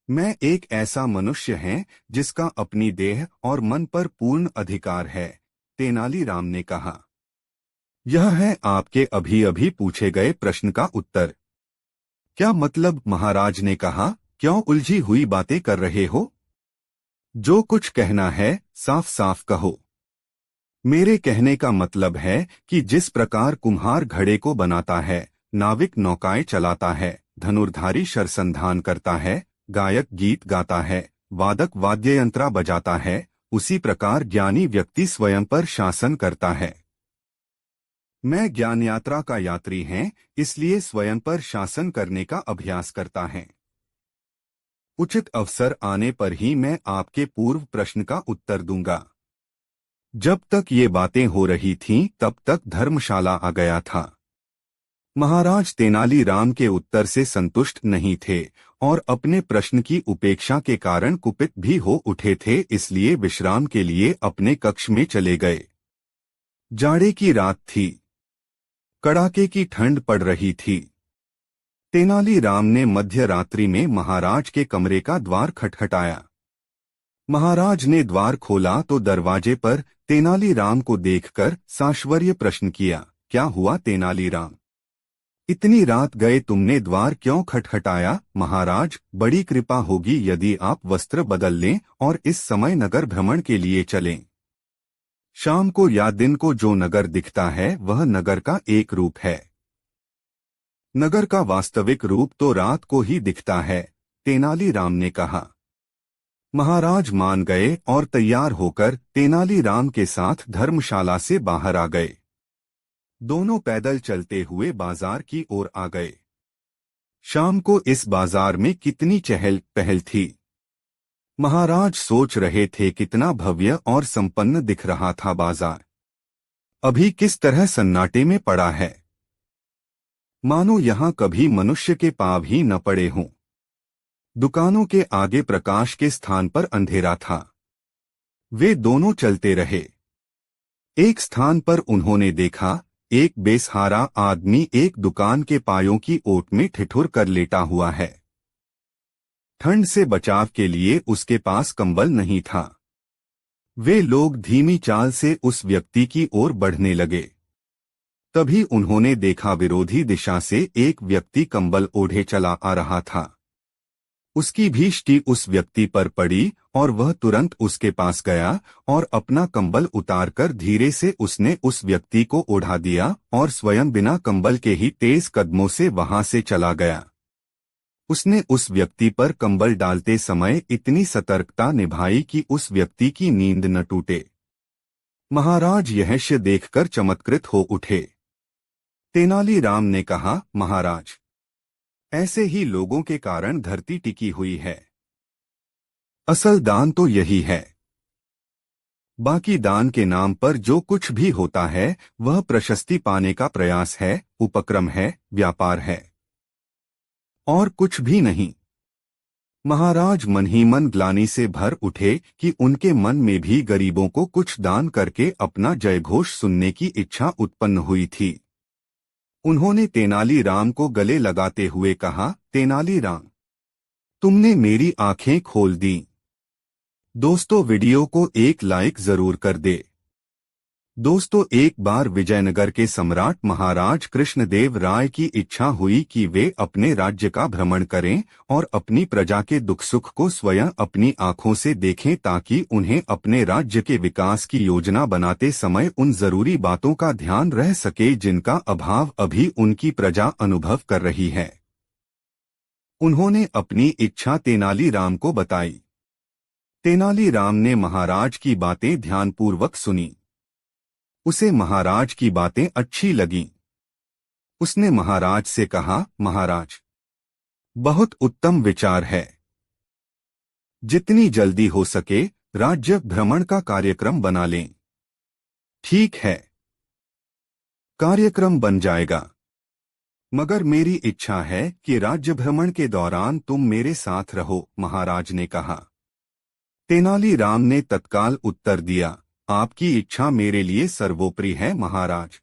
मैं एक ऐसा मनुष्य है जिसका अपनी देह और मन पर पूर्ण अधिकार है, तेनालीराम ने कहा। यह है आपके अभी अभी पूछे गए प्रश्न का उत्तर। क्या मतलब? महाराज ने कहा। क्यों उलझी हुई बातें कर रहे हो? जो कुछ कहना है साफ साफ कहो। मेरे कहने का मतलब है कि जिस प्रकार कुम्हार घड़े को बनाता है, नाविक नौकाएं चलाता है, धनुर्धारी शरसंधान करता है, गायक गीत गाता है, वादक वाद्ययंत्र बजाता है, उसी प्रकार ज्ञानी व्यक्ति स्वयं पर शासन करता है। मैं ज्ञान यात्रा का यात्री हैं, इसलिए स्वयं पर शासन करने का अभ्यास करता है। उचित अवसर आने पर ही मैं आपके पूर्व प्रश्न का उत्तर दूंगा। जब तक ये बातें हो रही थीं, तब तक धर्मशाला आ गया था। महाराज तेनालीराम के उत्तर से संतुष्ट नहीं थे और अपने प्रश्न की उपेक्षा के कारण कुपित भी हो उठे थे, इसलिए विश्राम के लिए अपने कक्ष में चले गए। जाड़े की रात थी। कड़ाके की ठंड पड़ रही थी। तेनालीराम ने मध्य रात्रि में महाराज के कमरे का द्वार खटखटाया। महाराज ने द्वार खोला तो दरवाजे पर तेनालीराम को देखकर साश्वर्य प्रश्न किया, क्या हुआ तेनालीराम? इतनी रात गए तुमने द्वार क्यों खटखटाया? महाराज, बड़ी कृपा होगी यदि आप वस्त्र बदल लें और इस समय नगर भ्रमण के लिए चलें। शाम को या दिन को जो नगर दिखता है वह नगर का एक रूप है। नगर का वास्तविक रूप तो रात को ही दिखता है, तेनालीराम ने कहा। महाराज मान गए और तैयार होकर तेनालीराम के साथ धर्मशाला से बाहर आ गए। दोनों पैदल चलते हुए बाजार की ओर आ गए। शाम को इस बाजार में कितनी चहल पहल थी। महाराज सोच रहे थे कितना भव्य और संपन्न दिख रहा था बाजार। अभी किस तरह सन्नाटे में पड़ा है, मानो यहां कभी मनुष्य के पांव ही न पड़े हों। दुकानों के आगे प्रकाश के स्थान पर अंधेरा था। वे दोनों चलते रहे। एक स्थान पर उन्होंने देखा, एक बेसहारा आदमी एक दुकान के पायों की ओट में ठिठुर कर लेटा हुआ है। ठंड से बचाव के लिए उसके पास कंबल नहीं था। वे लोग धीमी चाल से उस व्यक्ति की ओर बढ़ने लगे। तभी उन्होंने देखा विरोधी दिशा से एक व्यक्ति कंबल ओढ़े चला आ रहा था। उसकी दृष्टि उस व्यक्ति पर पड़ी और वह तुरंत उसके पास गया और अपना कंबल उतारकर धीरे से उसने उस व्यक्ति को ओढ़ा दिया और स्वयं बिना कंबल के ही तेज कदमों से वहां से चला गया। उसने उस व्यक्ति पर कंबल डालते समय इतनी सतर्कता निभाई कि उस व्यक्ति की नींद न टूटे। महाराज यह दृश्य देखकर चमत्कृत हो उठे। तेनालीराम ने कहा, महाराज, ऐसे ही लोगों के कारण धरती टिकी हुई है। असल दान तो यही है। बाकी दान के नाम पर जो कुछ भी होता है वह प्रशस्ति पाने का प्रयास है, उपक्रम है, व्यापार है, और कुछ भी नहीं। महाराज मन ही मन ग्लानि से भर उठे कि उनके मन में भी गरीबों को कुछ दान करके अपना जयघोष सुनने की इच्छा उत्पन्न हुई थी। उन्होंने तेनालीराम को गले लगाते हुए कहा, तेनालीराम, तुमने मेरी आंखें खोल दी। दोस्तों, वीडियो को एक लाइक जरूर कर दे। दोस्तों, एक बार विजयनगर के सम्राट महाराज कृष्णदेव राय की इच्छा हुई कि वे अपने राज्य का भ्रमण करें और अपनी प्रजा के दुख सुख को स्वयं अपनी आंखों से देखें, ताकि उन्हें अपने राज्य के विकास की योजना बनाते समय उन जरूरी बातों का ध्यान रह सके जिनका अभाव अभी उनकी प्रजा अनुभव कर रही है। उन्होंने अपनी इच्छा तेनालीराम को बताई। तेनालीराम ने महाराज की बातें ध्यानपूर्वक सुनी। उसे महाराज की बातें अच्छी लगीं। उसने महाराज से कहा, महाराज, बहुत उत्तम विचार है। जितनी जल्दी हो सके राज्य भ्रमण का कार्यक्रम बना लें। ठीक है, कार्यक्रम बन जाएगा, मगर मेरी इच्छा है कि राज्य भ्रमण के दौरान तुम मेरे साथ रहो, महाराज ने कहा। तेनालीराम ने तत्काल उत्तर दिया, आपकी इच्छा मेरे लिए सर्वोपरि है महाराज।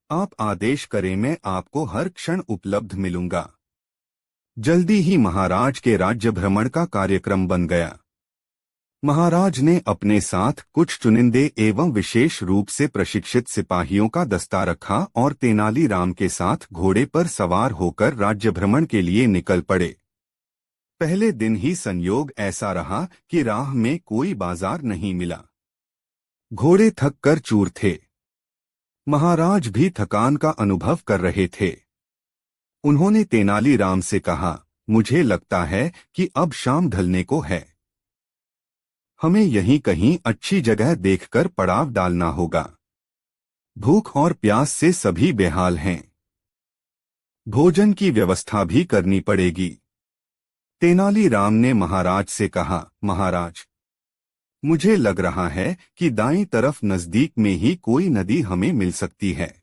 आप आदेश करें, मैं आपको हर क्षण उपलब्ध मिलूंगा। जल्दी ही महाराज के राज्य भ्रमण का कार्यक्रम बन गया। महाराज ने अपने साथ कुछ चुनिंदे एवं विशेष रूप से प्रशिक्षित सिपाहियों का दस्ता रखा और तेनालीराम के साथ घोड़े पर सवार होकर राज्य भ्रमण के लिए निकल पड़े। पहले दिन ही संयोग ऐसा रहा कि राह में कोई बाजार नहीं मिला। घोड़े थक कर चूर थे। महाराज भी थकान का अनुभव कर रहे थे। उन्होंने तेनालीराम से कहा, मुझे लगता है कि अब शाम ढलने को है। हमें यहीं कहीं अच्छी जगह देखकर पड़ाव डालना होगा। भूख और प्यास से सभी बेहाल हैं। भोजन की व्यवस्था भी करनी पड़ेगी। तेनालीराम ने महाराज से कहा, महाराज, मुझे लग रहा है कि दाईं तरफ नजदीक में ही कोई नदी हमें मिल सकती है।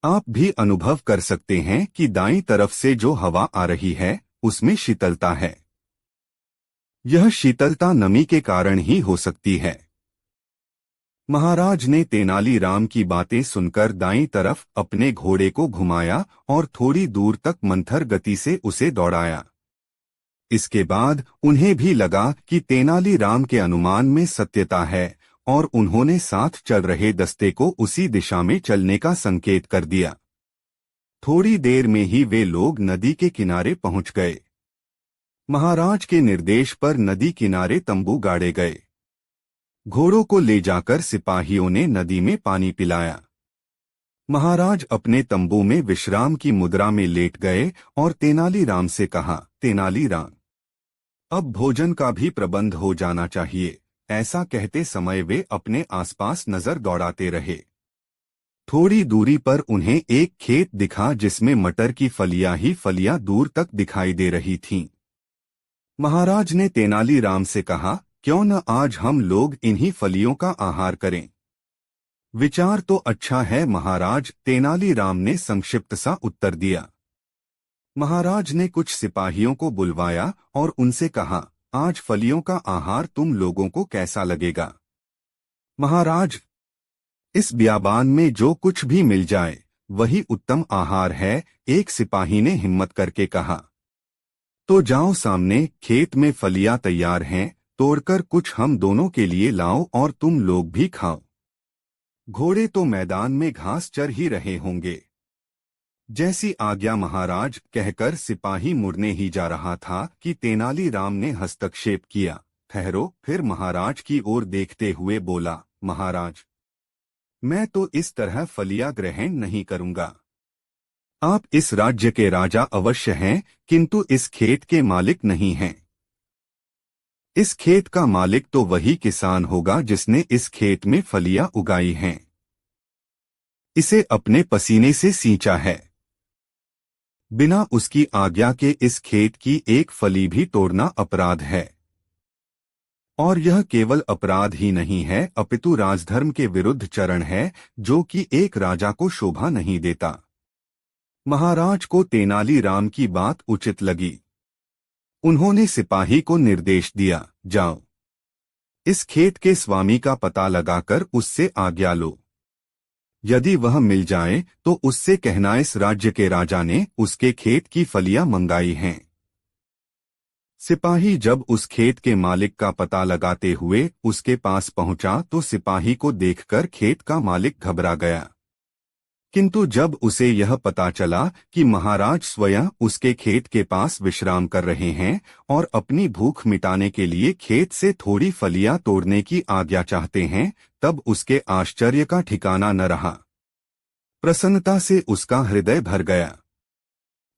आप भी अनुभव कर सकते हैं कि दाईं तरफ से जो हवा आ रही है उसमें शीतलता है। यह शीतलता नमी के कारण ही हो सकती है। महाराज ने तेनालीराम की बातें सुनकर दाईं तरफ अपने घोड़े को घुमाया और थोड़ी दूर तक मंथर गति से उसे दौड़ाया। इसके बाद उन्हें भी लगा कि तेनालीराम के अनुमान में सत्यता है और उन्होंने साथ चल रहे दस्ते को उसी दिशा में चलने का संकेत कर दिया। थोड़ी देर में ही वे लोग नदी के किनारे पहुंच गए। महाराज के निर्देश पर नदी किनारे तंबू गाड़े गए। घोड़ों को ले जाकर सिपाहियों ने नदी में पानी पिलाया। महाराज अपने तंबू में विश्राम की मुद्रा में लेट गए और तेनालीराम से कहा, तेनालीराम, अब भोजन का भी प्रबंध हो जाना चाहिए। ऐसा कहते समय वे अपने आसपास नजर दौड़ाते रहे। थोड़ी दूरी पर उन्हें एक खेत दिखा जिसमें मटर की फलियां ही फलियां दूर तक दिखाई दे रही थीं। महाराज ने तेनालीराम से कहा, क्यों न आज हम लोग इन्हीं फलियों का आहार करें। विचार तो अच्छा है महाराज, तेनालीराम ने संक्षिप्त सा उत्तर दिया। महाराज ने कुछ सिपाहियों को बुलवाया और उनसे कहा, आज फलियों का आहार तुम लोगों को कैसा लगेगा। महाराज, इस बियाबान में जो कुछ भी मिल जाए वही उत्तम आहार है, एक सिपाही ने हिम्मत करके कहा। तो जाओ, सामने खेत में फलियां तैयार हैं, तोड़कर कुछ हम दोनों के लिए लाओ और तुम लोग भी खाओ। घोड़े तो मैदान में घास चर ही रहे होंगे। जैसी आज्ञा महाराज, कहकर सिपाही मुड़ने ही जा रहा था कि तेनालीराम ने हस्तक्षेप किया। ठहरो, फिर महाराज की ओर देखते हुए बोला, महाराज, मैं तो इस तरह फलियां ग्रहण नहीं करूंगा। आप इस राज्य के राजा अवश्य हैं, किंतु इस खेत के मालिक नहीं हैं। इस खेत का मालिक तो वही किसान होगा जिसने इस खेत में फलियां उगाई हैं, इसे अपने पसीने से सींचा है। बिना उसकी आज्ञा के इस खेत की एक फली भी तोड़ना अपराध है। और यह केवल अपराध ही नहीं है, अपितु राजधर्म के विरुद्ध चरण है, जो कि एक राजा को शोभा नहीं देता। महाराज को तेनालीराम की बात उचित लगी। उन्होंने सिपाही को निर्देश दिया, जाओ, इस खेत के स्वामी का पता लगाकर उससे आज्ञा लो। यदि वह मिल जाए तो उससे कहना इस राज्य के राजा ने उसके खेत की फलियां मंगाई हैं। सिपाही जब उस खेत के मालिक का पता लगाते हुए उसके पास पहुंचा तो सिपाही को देखकर खेत का मालिक घबरा गया। किंतु जब उसे यह पता चला कि महाराज स्वयं उसके खेत के पास विश्राम कर रहे हैं और अपनी भूख मिटाने के लिए खेत से थोड़ी फलियां तोड़ने की आज्ञा चाहते हैं, तब उसके आश्चर्य का ठिकाना न रहा। प्रसन्नता से उसका हृदय भर गया।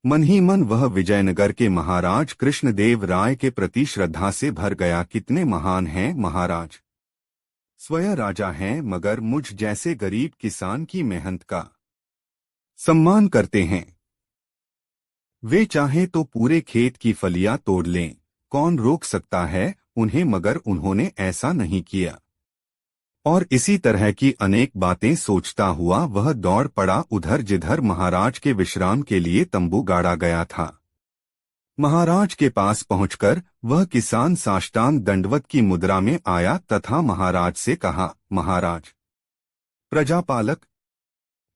मन ही मन वह विजयनगर के महाराज कृष्णदेव राय के प्रति श्रद्धा से भर गया। कितने महान हैं महाराज, स्वयं राजा हैं मगर मुझ जैसे गरीब किसान की मेहनत का सम्मान करते हैं। वे चाहे तो पूरे खेत की फलियां तोड़ लें, कौन रोक सकता है उन्हें, मगर उन्होंने ऐसा नहीं किया। और इसी तरह की अनेक बातें सोचता हुआ वह दौड़ पड़ा उधर जिधर महाराज के विश्राम के लिए तंबू गाड़ा गया था। महाराज के पास पहुंचकर वह किसान साष्टांग दंडवत की मुद्रा में आया तथा महाराज से कहा, महाराज प्रजापालक,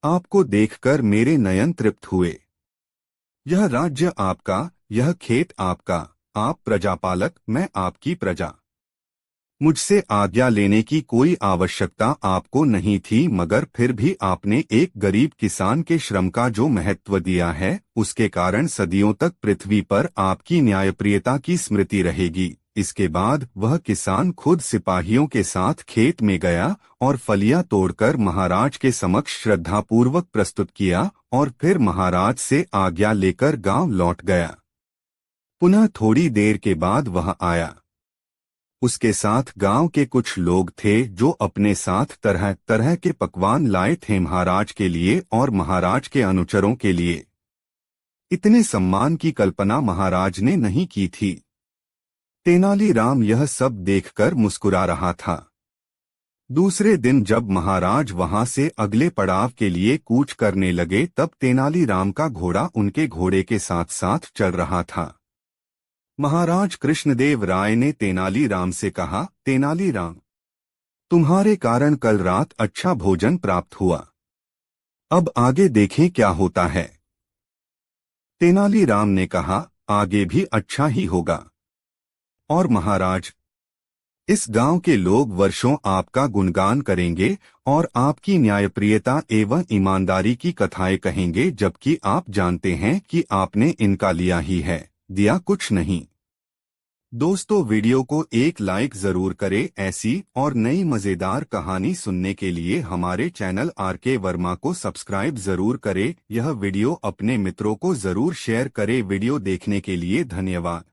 आपको देखकर मेरे नयन तृप्त हुए। यह राज्य आपका, यह खेत आपका, आप प्रजापालक, मैं आपकी प्रजा। मुझसे आज्ञा लेने की कोई आवश्यकता आपको नहीं थी, मगर फिर भी आपने एक गरीब किसान के श्रम का जो महत्व दिया है, उसके कारण सदियों तक पृथ्वी पर आपकी न्यायप्रियता की स्मृति रहेगी। इसके बाद वह किसान खुद सिपाहियों के साथ खेत में गया और फलियां तोड़कर महाराज के समक्ष श्रद्धापूर्वक प्रस्तुत किया और फिर महाराज से आज्ञा लेकर गांव लौट गया। पुनः थोड़ी देर के बाद वह आया। उसके साथ गांव के कुछ लोग थे जो अपने साथ तरह तरह के पकवान लाए थे महाराज के लिए और महाराज के अनुचरों के लिए। इतने सम्मान की कल्पना महाराज ने नहीं की थी। तेनालीराम यह सब देखकर मुस्कुरा रहा था। दूसरे दिन जब महाराज वहां से अगले पड़ाव के लिए कूच करने लगे तब तेनालीराम का घोड़ा उनके घोड़े के साथ साथ चल रहा था। महाराज कृष्णदेव राय ने तेनालीराम से कहा, तेनालीराम, तुम्हारे कारण कल रात अच्छा भोजन प्राप्त हुआ, अब आगे देखें क्या होता है। तेनालीराम ने कहा, आगे भी अच्छा ही होगा। और महाराज, इस गांव के लोग वर्षों आपका गुणगान करेंगे और आपकी न्यायप्रियता एवं ईमानदारी की कथाएं कहेंगे, जबकि आप जानते हैं कि आपने इनका लिया ही है, दिया कुछ नहीं। दोस्तों, वीडियो को एक लाइक जरूर करें। ऐसी और नई मजेदार कहानी सुनने के लिए हमारे चैनल आरके वर्मा को सब्सक्राइब जरूर करें। यह वीडियो अपने मित्रों को जरूर शेयर करें। वीडियो देखने के लिए धन्यवाद।